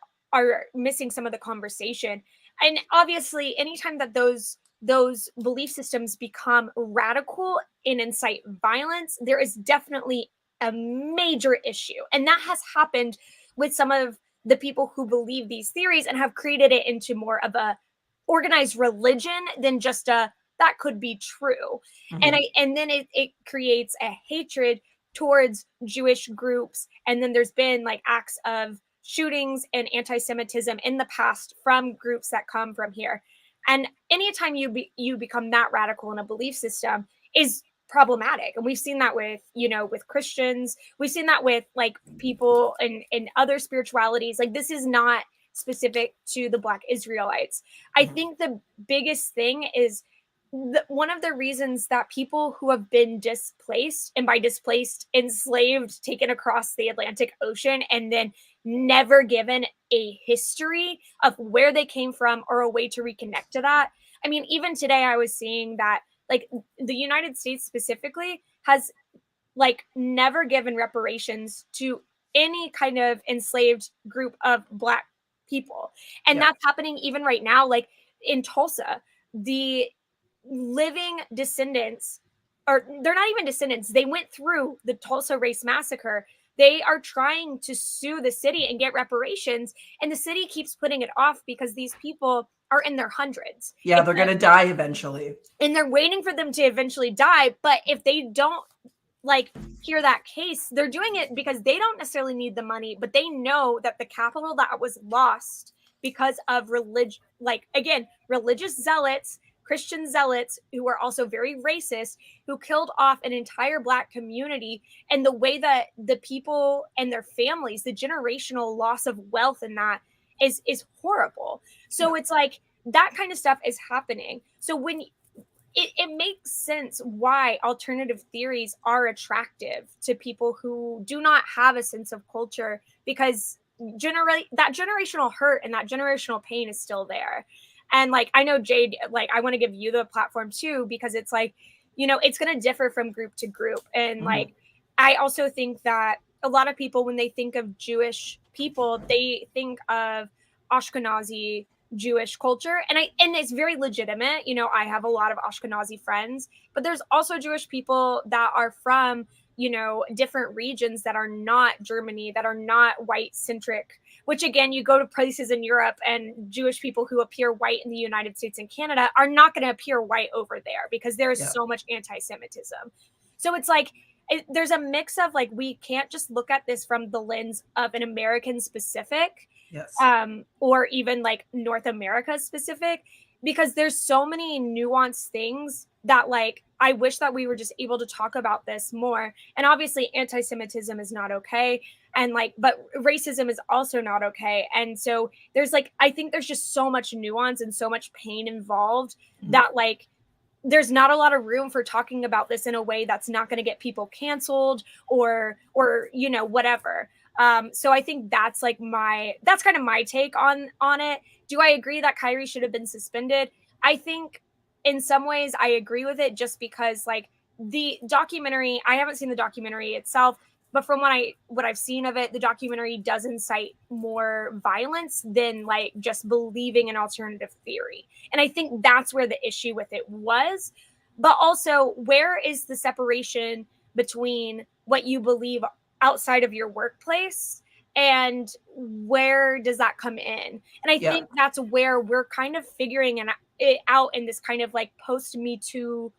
missing some of the conversation. And obviously, anytime that those belief systems become radical and incite violence, there is definitely a major issue. And that has happened with some of the people who believe these theories and have created it into more of a organized religion than just that could be true. And then it creates a hatred towards Jewish groups. And then there's been like acts of shootings and anti-Semitism in the past from groups that come from here. And anytime you become that radical in a belief system is problematic. And we've seen that with, you know, with Christians. We've seen that with like people in other spiritualities. Like this is not specific to the Black Israelites. I think the biggest thing is one of the reasons that people who have been displaced, and by displaced, enslaved, taken across the Atlantic Ocean, and then never given a history of where they came from or a way to reconnect to that. I mean, even today I was seeing that like the United States specifically has like never given reparations to any kind of enslaved group of Black people. And that's happening even right now. Like in Tulsa, the living descendants, or they're not even descendants, they went through the Tulsa race massacre. They are trying to sue the city and get reparations, and the city keeps putting it off because these people are in their hundreds. Yeah, they're going to die eventually. And they're waiting for them to eventually die. But if they don't like hear that case, they're doing it because they don't necessarily need the money, but they know that the capital that was lost because of religion, like again, religious zealots Christian zealots who were also very racist, who killed off an entire Black community. And the way that the people and their families, the generational loss of wealth in that is horrible. So it's like that kind of stuff is happening. So when it makes sense why alternative theories are attractive to people who do not have a sense of culture, because that generational hurt and that generational pain is still there. And like, I know Jade, like, I want to give you the platform too, because it's like, it's going to differ from group to group. And like, I also think that a lot of people, when they think of Jewish people, they think of Ashkenazi Jewish culture. And it's very legitimate. I have a lot of Ashkenazi friends, but there's also Jewish people that are from, different regions that are not Germany, that are not white centric, which again, you go to places in Europe and Jewish people who appear white in the United States and Canada are not going to appear white over there because there is so much anti-Semitism. So it's like, there's a mix of like, we can't just look at this from the lens of an American specific, or even like North America specific, because there's so many nuanced things that like, I wish that we were just able to talk about this more. And obviously anti-Semitism is not okay. And like, but racism is also not okay. And so there's like, I think there's just so much nuance and so much pain involved that like, there's not a lot of room for talking about this in a way that's not going to get people canceled or whatever. So I think that's like that's kind of my take on it. Do I agree that Kyrie should have been suspended? I think in some ways I agree with it, just because like the documentary, I haven't seen the documentary itself, but from what I've seen of it, the documentary does incite more violence than like just believing an alternative theory. And I think that's where the issue with it was. But also, where is the separation between what you believe outside of your workplace and where does that come in? And I think that's where we're kind of figuring it out in this kind of like post Me Too,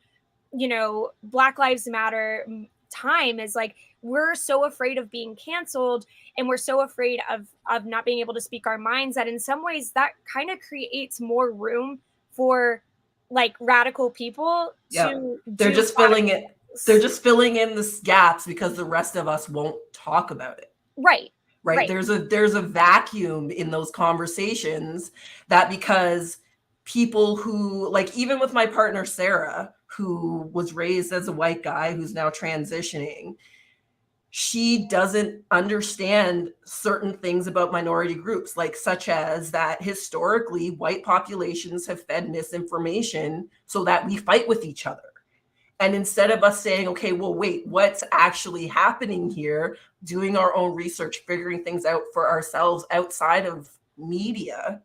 Black Lives Matter time, is like, we're so afraid of being canceled and we're so afraid of not being able to speak our minds that in some ways that kind of creates more room for like radical people to they're just filling it. They're just filling in the gaps because the rest of us won't talk about it. Right. There's a vacuum in those conversations that because people who, like, even with my partner, Sarah, who was raised as a white guy, who's now transitioning, she doesn't understand certain things about minority groups, like such as that historically white populations have fed misinformation so that we fight with each other. And instead of us saying, okay, well, wait, what's actually happening here, doing our own research, figuring things out for ourselves outside of media,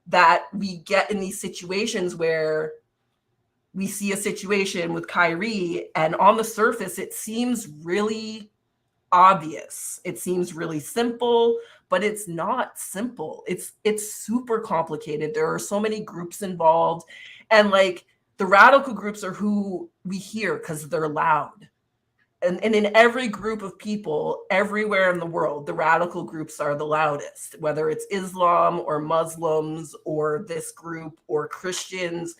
that we get in these situations where we see a situation with Kyrie and on the surface, it seems really obvious. It seems really simple, but it's not simple. It's super complicated. There are so many groups involved, and like, the radical groups are who we hear because they're loud. And in every group of people everywhere in the world, the radical groups are the loudest, whether it's Islam or Muslims or this group or Christians.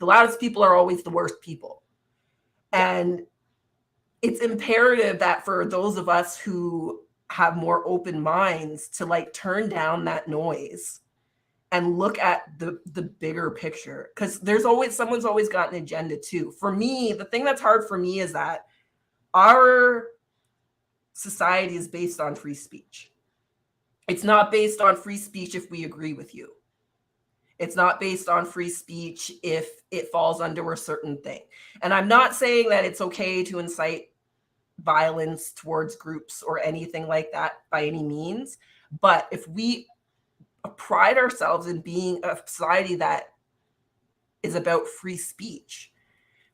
The loudest people are always the worst people. And it's imperative that for those of us who have more open minds to like turn down that noise and look at the bigger picture, because someone's always got an agenda too. For me, the thing that's hard for me is that our society is based on free speech. It's not based on free speech if we agree with you. It's not based on free speech if it falls under a certain thing. And I'm not saying that it's okay to incite violence towards groups or anything like that by any means. But if we pride ourselves in being a society that is about free speech,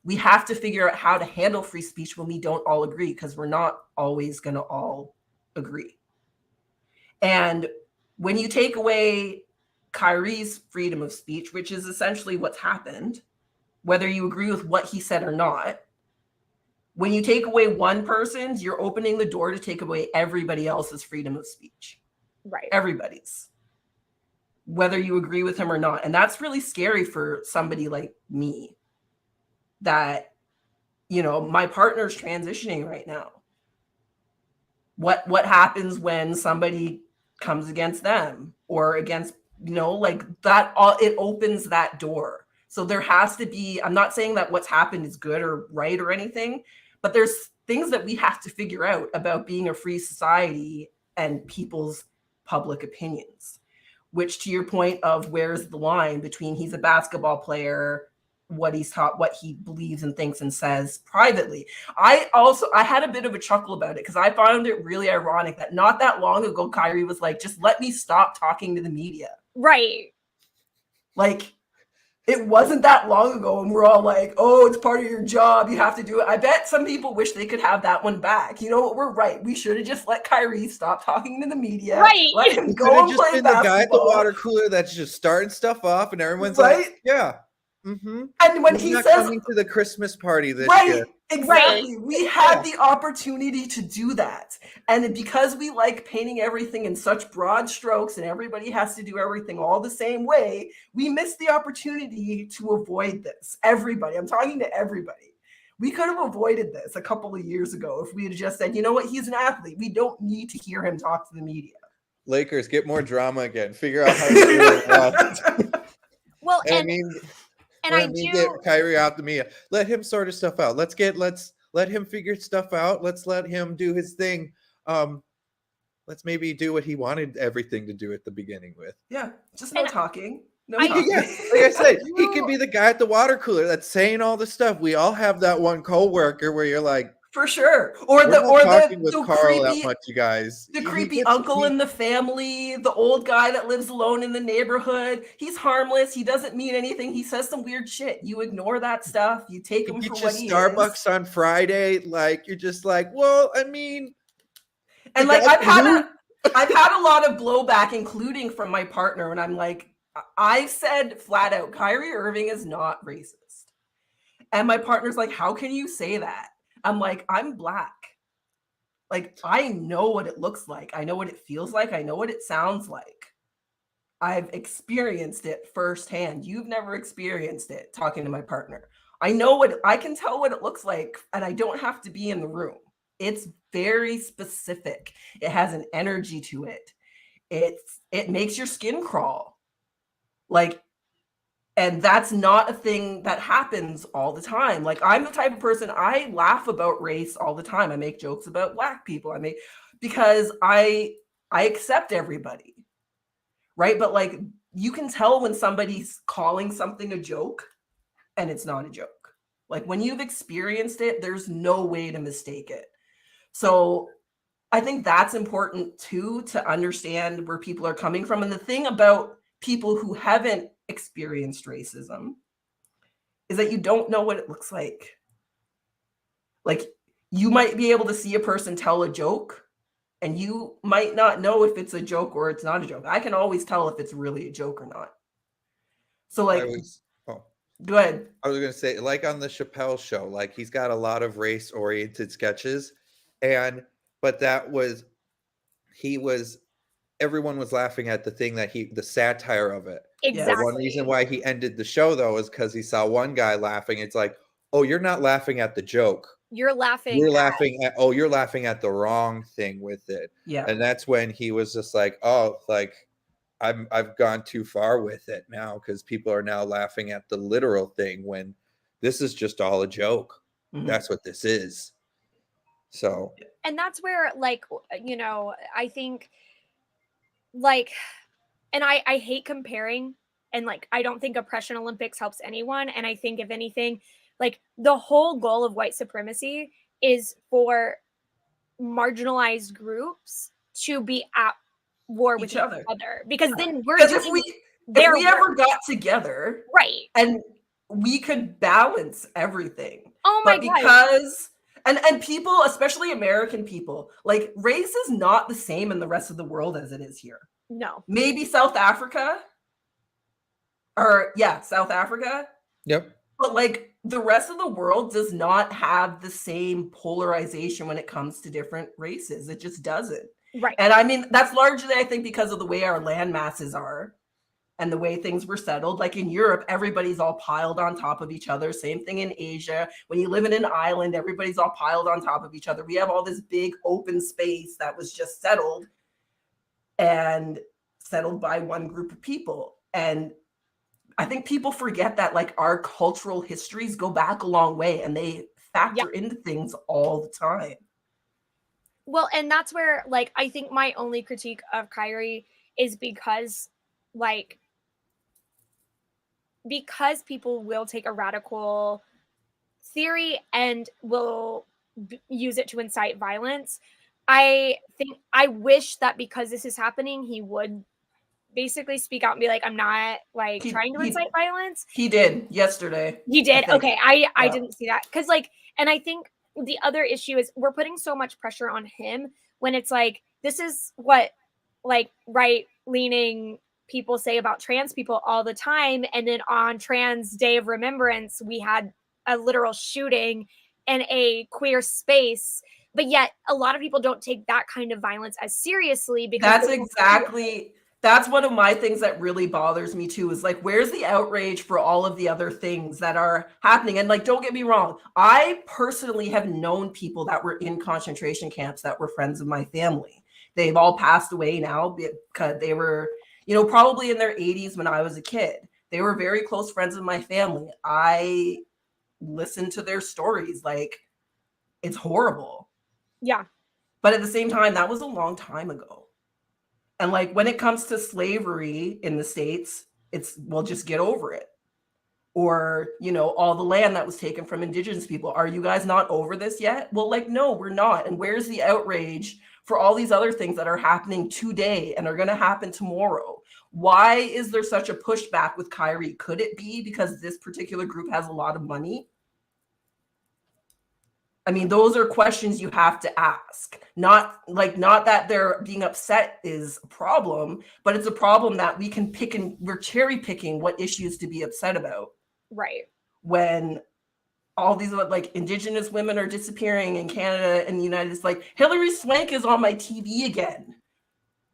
we have to figure out how to handle free speech when we don't all agree, because we're not always going to all agree. And when you take away Kyrie's freedom of speech, which is essentially what's happened, whether you agree with what he said or not, when you take away one person's, you're opening the door to take away everybody else's freedom of speech. Right. Everybody's. whether you agree with him or not. And that's really scary for somebody like me, that, you know, my partner's transitioning right now. What happens when somebody comes against them or against, you know, like that, all it opens that door. So there has to be, I'm not saying that what's happened is good or right or anything, but there's things that we have to figure out about being a free society and people's public opinions, which, to your point of where's the line between he's a basketball player, what he's taught, what he believes and thinks and says privately. I had a bit of a chuckle about it because I found it really ironic that not that long ago Kyrie was like, just let me stop talking to the media. Right. Like, it wasn't that long ago and we're all like, oh, it's part of your job, you have to do it. I bet some people wish they could have that one back. You know what, we're right. We should have just let Kyrie stop talking to the media. Right. Let him Could go have and just play been the guy at the basketball. water cooler that's just starting stuff off, and everyone's Right? like, yeah. Mm-hmm. And when He's he not says, coming to the Christmas party this right, year. exactly. We had the opportunity to do that. And because we like painting everything in such broad strokes and everybody has to do everything all the same way, we missed the opportunity to avoid this. Everybody, I'm talking to everybody. We could have avoided this a couple of years ago if we had just said, you know what, he's an athlete. We don't need to hear him talk to the media. Lakers, get more drama again. Figure out how to do it. Well, I and mean, I get do. Kyrie out the media. Let him sort his stuff out. Let's let him figure stuff out. Let's let him do his thing. Let's maybe do what he wanted everything to do at the beginning with. Yeah, just no And talking. No I- talking. Yeah, like I said, he could be the guy at the water cooler that's saying all the stuff. We all have that one coworker where you're like, for sure. Or we're not talking with the Carl creepy, that much, you guys. the He creepy gets- uncle he- in the family, the old guy that lives alone in the neighborhood. He's harmless. He doesn't mean anything. He says some weird shit. You ignore that stuff. You take him he for gets what you he Starbucks is. on Friday. Like, you're just like, well, I mean, And the like guy I've had a lot of blowback, including from my partner, and I'm like, I said flat out, Kyrie Irving is not racist. And my partner's like, how can you say that? I'm like, I'm Black. Like, I know what it looks like. I know what it feels like. I know what it sounds like. I've experienced it firsthand. You've never experienced it, talking to my partner. I can tell what it looks like, and I don't have to be in the room. It's very specific. It has an energy to it. It makes your skin crawl. Like, and that's not a thing that happens all the time. Like, I'm the type of person, I laugh about race all the time. I make jokes about Black people. Because I accept everybody. Right? But like, you can tell when somebody's calling something a joke and it's not a joke. Like, when you've experienced it, there's no way to mistake it. So I think that's important too, to understand where people are coming from. And the thing about people who haven't experienced racism is that you don't know what it looks like. Like, you might be able to see a person tell a joke and you might not know if it's a joke or it's not a joke. I can always tell if it's really a joke or not. So like, go ahead. I was going to say, like on the Chappelle show, like he's got a lot of race oriented sketches, but everyone was laughing at the thing that the satire of it. Exactly. One reason why he ended the show though is because he saw one guy laughing. It's like, oh, you're not laughing at the joke. You're laughing at the wrong thing with it. Yeah. And that's when he was just like, oh, like I've gone too far with it now, because people are now laughing at the literal thing when this is just all a joke. Mm-hmm. That's what this is. So, and that's where, like, you know, I think, like, and I hate comparing, and like, I don't think Oppression Olympics helps anyone. And I think, if anything, like, the whole goal of white supremacy is for marginalized groups to be at war with each other. Because then if we ever got together, right, and we could balance everything. Oh my God. Because and people, especially American people, like, race is not the same in the rest of the world as it is here. No. Maybe South Africa. South Africa. Yep. But like, the rest of the world does not have the same polarization when it comes to different races. It just doesn't. Right. And I mean, that's largely, I think, because of the way our land masses are. and the way things were settled. Like in Europe, everybody's all piled on top of each other. Same thing in Asia. When you live in an island, everybody's all piled on top of each other. We have all this big open space that was just settled and settled by one group of people. And I think people forget that like our cultural histories go back a long way and they factor into things all the time. Well, and that's where like I think my only critique of Kyrie is because people will take a radical theory and will use it to incite violence. I wish that because this is happening, he would basically speak out and be like, I'm not like trying to incite violence. He did yesterday. He did. Okay. I didn't see that. Cause like, and I think the other issue is we're putting so much pressure on him when it's like, this is what like right leaning people say about trans people all the time. And then on Trans Day of Remembrance, we had a literal shooting in a queer space. But yet a lot of people don't take that kind of violence as seriously because that's one of my things that really bothers me too, is like, where's the outrage for all of the other things that are happening? And like, don't get me wrong, I personally have known people that were in concentration camps that were friends of my family. They've all passed away now because they were, probably in their 80s when I was a kid. They were very close friends of my family. I listened to their stories. Like, it's horrible. Yeah. But at the same time, that was a long time ago. And like when it comes to slavery in the States, it's, well, just get over it. Or, all the land that was taken from Indigenous people. Are you guys not over this yet? Well, like, no, we're not. And where's the outrage for all these other things that are happening today and are going to happen tomorrow? Why is there such a pushback with Kyrie? Could it be because this particular group has a lot of money? I mean, those are questions you have to ask. Not that they're being upset is a problem, but it's a problem that we can pick and we're cherry picking what issues to be upset about. Right. When all these like Indigenous women are disappearing in Canada and the United States, like Hillary Swank is on my TV again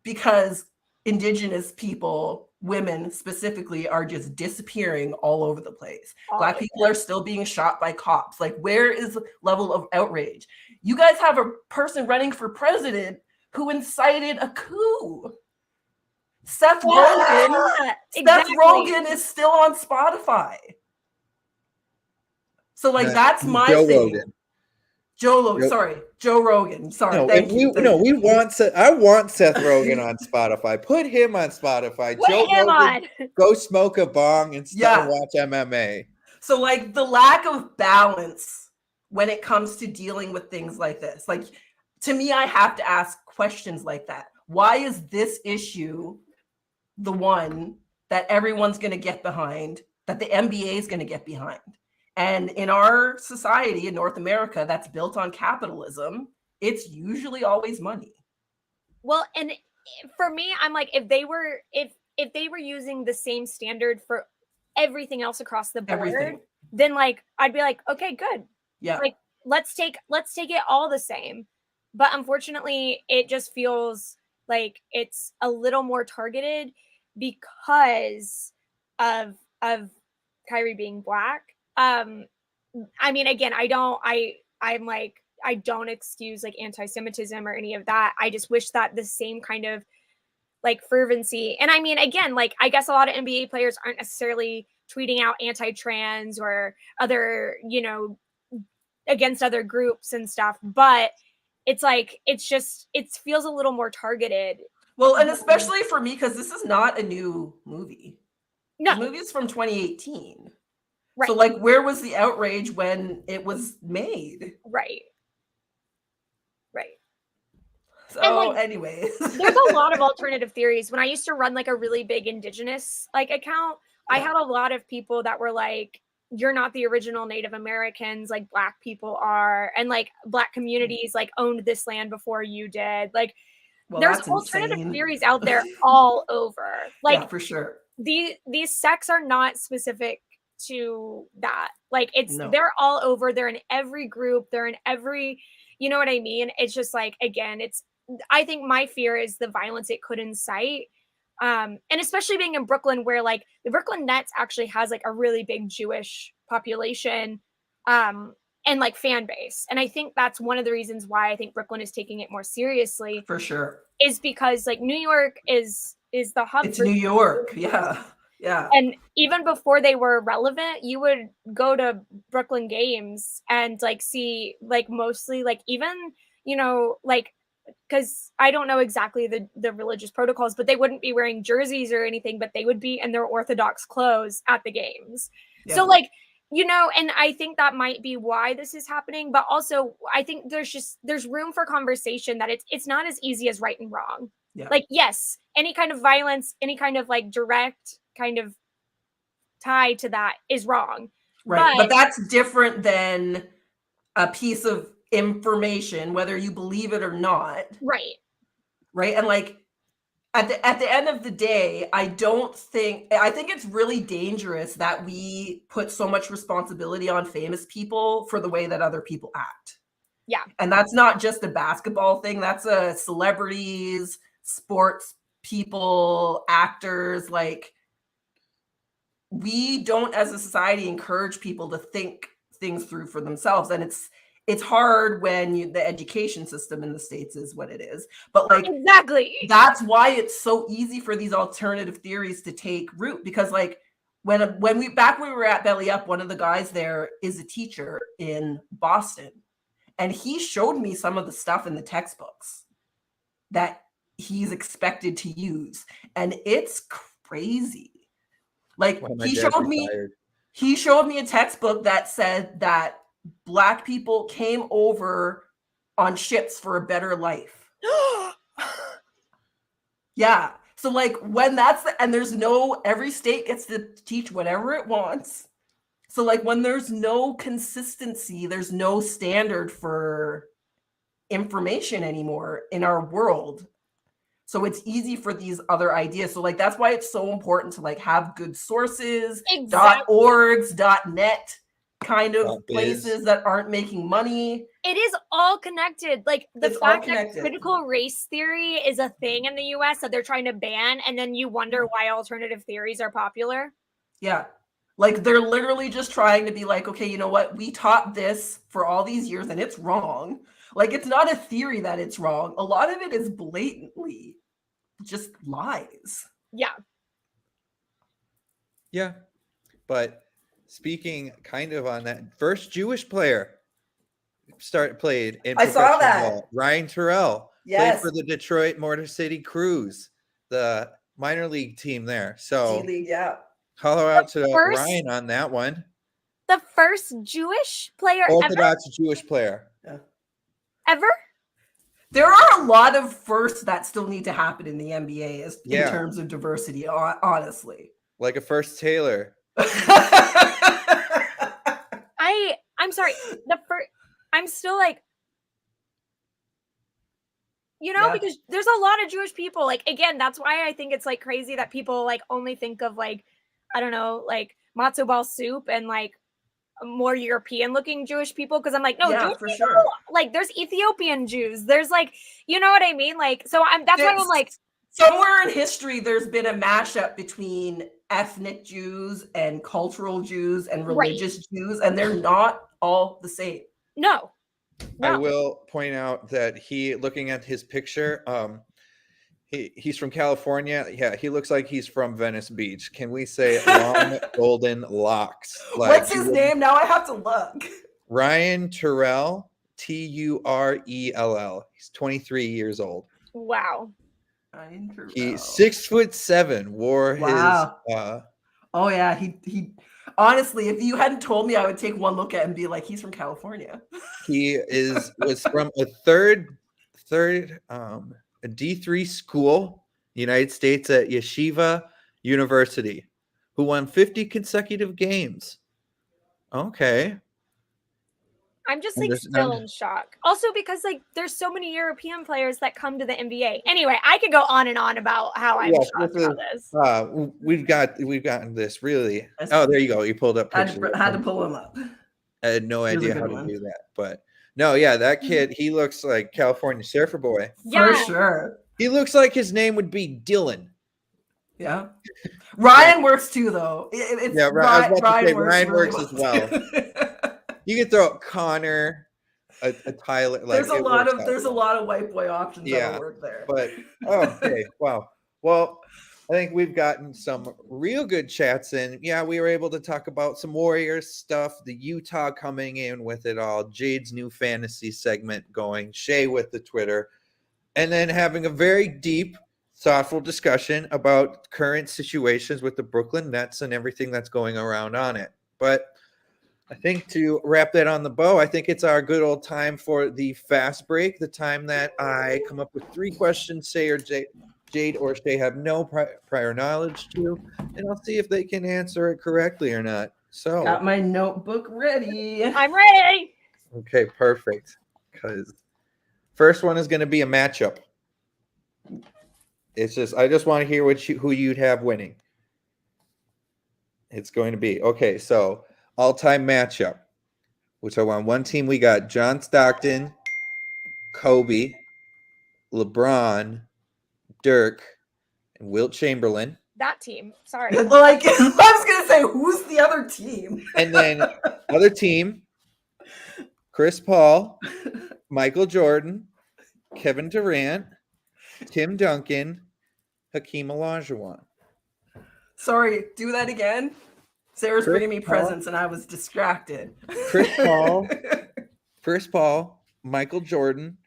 because Indigenous people, women specifically, are just disappearing all over the place. Black people are still being shot by cops. Like, where is the level of outrage? You guys have a person running for president who incited a coup. Seth Rogen. Exactly. Seth Rogen is still on Spotify. So like that's my thing. Joe Rogan. Sorry. I want Seth Rogen on Spotify. Put him on Spotify. Joe Rogan, go smoke a bong and watch MMA. So like the lack of balance when it comes to dealing with things like this. Like, to me, I have to ask questions like that. Why is this issue the one that everyone's going to get behind, that the NBA is going to get behind? And in our society in North America that's built on capitalism, it's usually always money. Well, and for me, I'm like, if they were using the same standard for everything else across the board, then like I'd be like, okay, good. Yeah. Like let's take it all the same. But unfortunately, it just feels like it's a little more targeted because of Kyrie being Black. I mean, again, I don't excuse like anti-Semitism or any of that. I just wish that the same kind of like fervency. And I mean, again, like I guess a lot of NBA players aren't necessarily tweeting out anti-trans or other, against other groups and stuff, but it's like, it feels a little more targeted. Well, and especially for me, because this is not a new movie. No. The movie is from 2018. Right. So like, where was the outrage when it was made? Right. So anyways. There's a lot of alternative theories. When I used to run like a really big Indigenous like account, I had a lot of people that were like, you're not the original Native Americans, like Black people are, and like Black communities like owned this land before you did. Like there's alternative theories out there all over. Like, yeah, for sure. These sects are not specific to that. Like they're all over. They're in every group. They're in every, you know what I mean? It's just like, again, I think my fear is the violence it could incite. And especially being in Brooklyn, where like the Brooklyn Nets actually has like a really big Jewish population and like fan base. And I think that's one of the reasons why I think Brooklyn is taking it more seriously, For sure. is because like New York is the hub. It's New York. Yeah. Yeah. And even before they were relevant, you would go to Brooklyn games and like see like mostly like even, you know, like, because I don't know exactly the religious protocols, but they wouldn't be wearing jerseys or anything, but they would be in their Orthodox clothes at the games. Yeah. So like, you know, and I think that might be why this is happening, but also I think there's room for conversation, that it's not as easy as right and wrong. Yeah. Like, yes, any kind of violence, any kind of like direct kind of tie to that is wrong. Right. But that's different than a piece of information, whether you believe it or not. Right. Right. And like at the end of the day, I think it's really dangerous that we put so much responsibility on famous people for the way that other people act. Yeah. And that's not just a basketball thing. That's a celebrities, sports people, actors. Like, we don't as a society encourage people to think things through for themselves. And it's hard when the education system in the States is what it is. But like, exactly, that's why it's so easy for these alternative theories to take root, because like when we were at Belly Up, one of the guys there is a teacher in Boston, and he showed me some of the stuff in the textbooks that he's expected to use, and it's crazy. Like, he showed me a textbook that said that Black people came over on ships for a better life. Yeah. So like, when and there's every state gets to teach whatever it wants. So like, when there's no consistency, there's no standard for information anymore in our world. So it's easy for these other ideas. So like, that's why it's so important to like have good sources, exactly. .orgs, .net kind of places that aren't making money. It is all connected. Like the fact that critical race theory is a thing in the US that they're trying to ban, and then you wonder why alternative theories are popular. Yeah. Like, they're literally just trying to be like, okay, you know what? We taught this for all these years and it's wrong. Like, it's not a theory that it's wrong. A lot of it is blatantly just lies. Yeah. Yeah. But speaking kind of on that, first Jewish player played in I saw that. Ball. Ryan Terrell played for the Detroit Motor City Crews, the minor league team there. So G-League, yeah. Holler out to Ryan on that one. The first Jewish player Orthodox Jewish player. Yeah. Ever? There are a lot of firsts that still need to happen in the NBA in terms of diversity, honestly. Like a first Taylor. I'm sorry. I'm still like, you know, because there's a lot of Jewish people. Like, again, that's why I think it's like crazy that people like only think of like, I don't know, like matzo ball soup and like more European looking Jewish people. Cause I'm like, no, Jewish for people, sure. like there's Ethiopian Jews. There's like, you know what I mean? Like, so that's why I'm like, somewhere in history, there's been a mashup between ethnic Jews and cultural Jews and religious Jews, and they're not all the same. No. I will point out that looking at his picture, he's from California. Yeah, he looks like he's from Venice Beach. Can we say long golden locks? Like, what's his name? Now I have to look. Ryan Terrell, Turell. He's 23 years old. Wow. He's 6'7". Wore his. Oh yeah, he. Honestly, if you hadn't told me, I would take one look at him and be like, he's from California. He was from a third a D3 school, United States at Yeshiva University, who won 50 consecutive games. Okay. I'm just like still in shock. Also because like there's so many European players that come to the NBA. Anyway, I could go on and on about how I'm shocked about this. We've gotten this really. Oh, there you go. You pulled up pictures. Had to pull him up. I had no idea how to do that, but no, yeah, that kid, he looks like California surfer boy. For sure. He looks like his name would be Dylan. Yeah. Ryan works too, though. It's Yeah, right. I was about to say Ryan really works as well. well. You can throw out Connor, a Tyler. Like it works out there's a well. lot of white boy options that'll Yeah, work there. but okay, wow. Well, I think we've gotten some real good chats in. Yeah, we were able to talk about some Warriors stuff, the Utah coming in with it all, Jade's new fantasy segment going, Shay with the Twitter, and then having a very deep, thoughtful discussion about current situations with the Brooklyn Nets and everything that's going around on it. But I think to wrap that on the bow, I think it's our good old time for the fast break, the time that I come up with 3 questions, Shay or Jade or Shay have no prior knowledge to, and I'll see if they can answer it correctly or not. So, Got my notebook ready. I'm ready. okay, perfect. Because first one is going to be a matchup. It's just I just want to hear who you'd have winning. It's going to be okay. So all-time matchup. So on one team we got John Stockton, Kobe, LeBron, Dirk, and Wilt Chamberlain. That team. Sorry. Like I was gonna say, who's the other team? And then other team, Chris Paul, Michael Jordan, Kevin Durant, Tim Duncan, Hakeem Olajuwon. Sorry, do that again. Sarah's Chris bringing me Paul. presents and I was distracted. Chris Paul, Michael Jordan,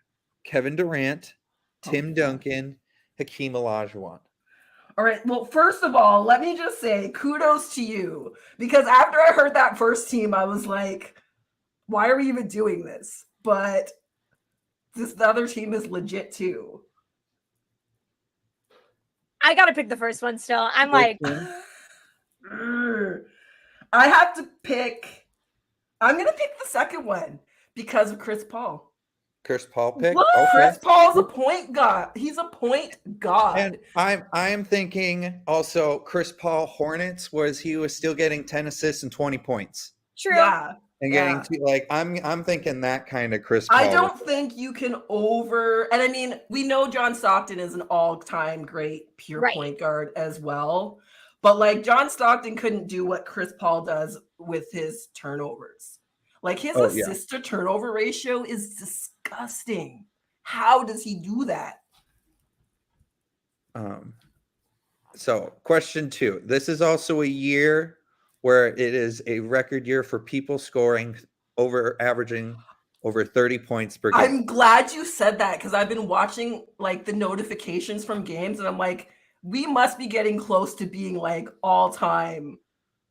Kevin Durant, Tim Duncan, Hakeem Olajuwon. All right. Well, first of all, let me just say kudos to you, because after I heard that first team, I was like, why are we even doing this? But the other team is legit too. I gotta pick the first one still. I'm like, I have to pick. I'm gonna pick the second one because of Chris Paul. Chris Paul pick. What? Okay. Chris Paul's a point god. He's a point god. And I'm thinking also Chris Paul Hornets he was still getting 10 assists and 20 points. true. Yeah. And getting to like I'm thinking that kind of Chris Paul. I don't think you can and I mean, we know John Stockton is an all-time great pure point guard as well. But like John Stockton couldn't do what Chris Paul does with his turnovers. Like his assist to turnover ratio is disgusting. How does he do that? So question 2. This is also a year where it is a record year for people scoring averaging over 30 points per game. I'm glad you said that, because I've been watching like the notifications from games and I'm like, we must be getting close to being like all time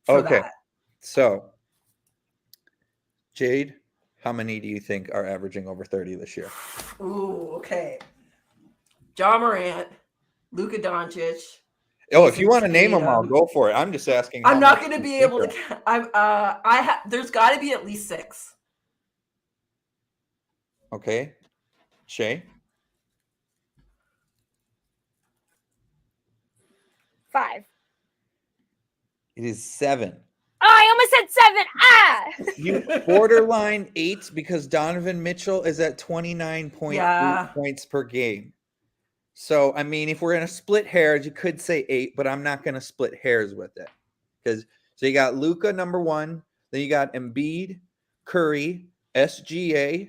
for that. So Jade, how many do you think are averaging over 30 this year? Ooh, okay. Ja Morant, Luka Doncic. Oh, if you want to name them all, go for it. I'm just asking. I'm not going to be able to. There's got to be at least 6. Okay, Shay. 5. It is 7. Oh, I almost said 7. You borderline 8 because Donovan Mitchell is at 29.8 points per game. So, I mean, if we're going to split hairs, you could say 8, but I'm not going to split hairs with it. So you got Luka number 1, then you got Embiid, Curry, SGA.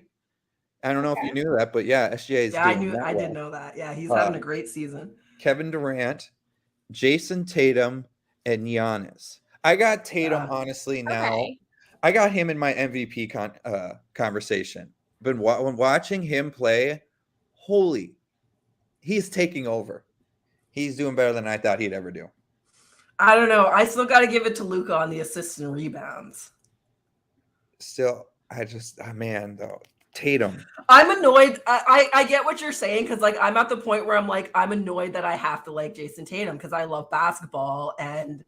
I don't know if you knew that, but yeah, SGA is doing that. I did know that. Yeah, he's having a great season. Kevin Durant, Jason Tatum, and Giannis. I got Tatum, honestly, now. Okay. I got him in my MVP conversation. But when watching him play, he's taking over. He's doing better than I thought he'd ever do. I don't know. I still got to give it to Luka on the assists and rebounds. Still, though. Tatum. I'm annoyed. I get what you're saying, because like I'm at the point where I'm like, I'm annoyed that I have to like Jason Tatum because I love basketball and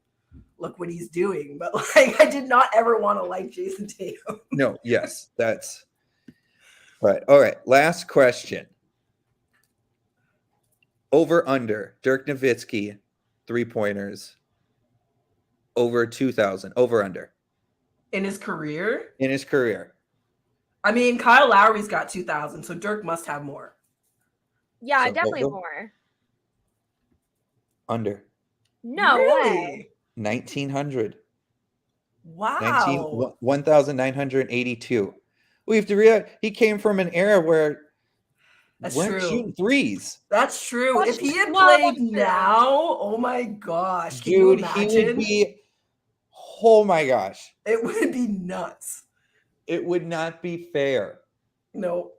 look what he's doing. But like, I did not ever want to like Jason Tatum. No, yes, that's right. All right, last question. Over under Dirk Nowitzki 3-pointers over 2,000. Over under In his career. I mean, Kyle Lowry's got 2,000, so Dirk must have more. Yeah, So definitely more. Under. No way. 1900. Wow. 1982. We have to realize he came from an era where That's weren't true. shooting threes. That's true. That's If he had no, played that's true. now, oh my gosh. Can you Dude, he would imagine? be, oh my gosh. It would be nuts. It would not be fair. No.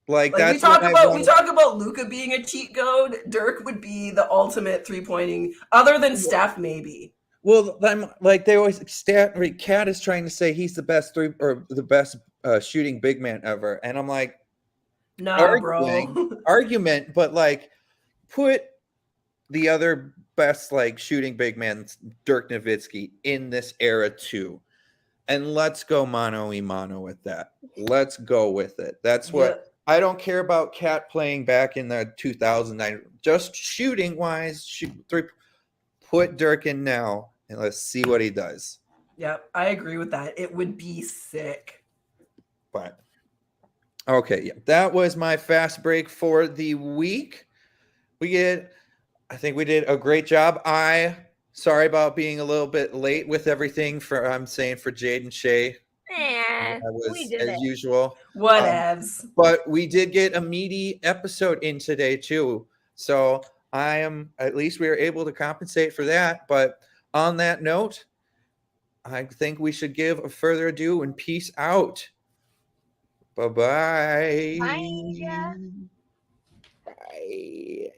Like, Like we that's when talk I about wanted, Luka being a cheat code. Dirk would be the ultimate 3-pointing, other than Steph, maybe. well, I'm like, they always, Cat is trying to say he's the best the best shooting big man ever. And I'm like, Nah, bro. argument, but like, put the other best like shooting big man, Dirk Nowitzki, in this era too. And let's go mano a mano with that. Let's go with it. That's what Yeah. I don't care about Cat playing back in the 2009. Just shooting wise, shoot three. Put Dirk in now and let's see what he does. Yep, I agree with that. It would be sick. But okay, yeah, that was my fast break for the week. I think we did a great job. Sorry about being a little bit late with everything I'm saying for Jade and Shay. Eh, I was we did as it. usual. Whatevs. But we did get a meaty episode in today too. So at least we were able to compensate for that. But on that note, I think we should give a further ado and peace out. Bye-bye. Bye. Bye.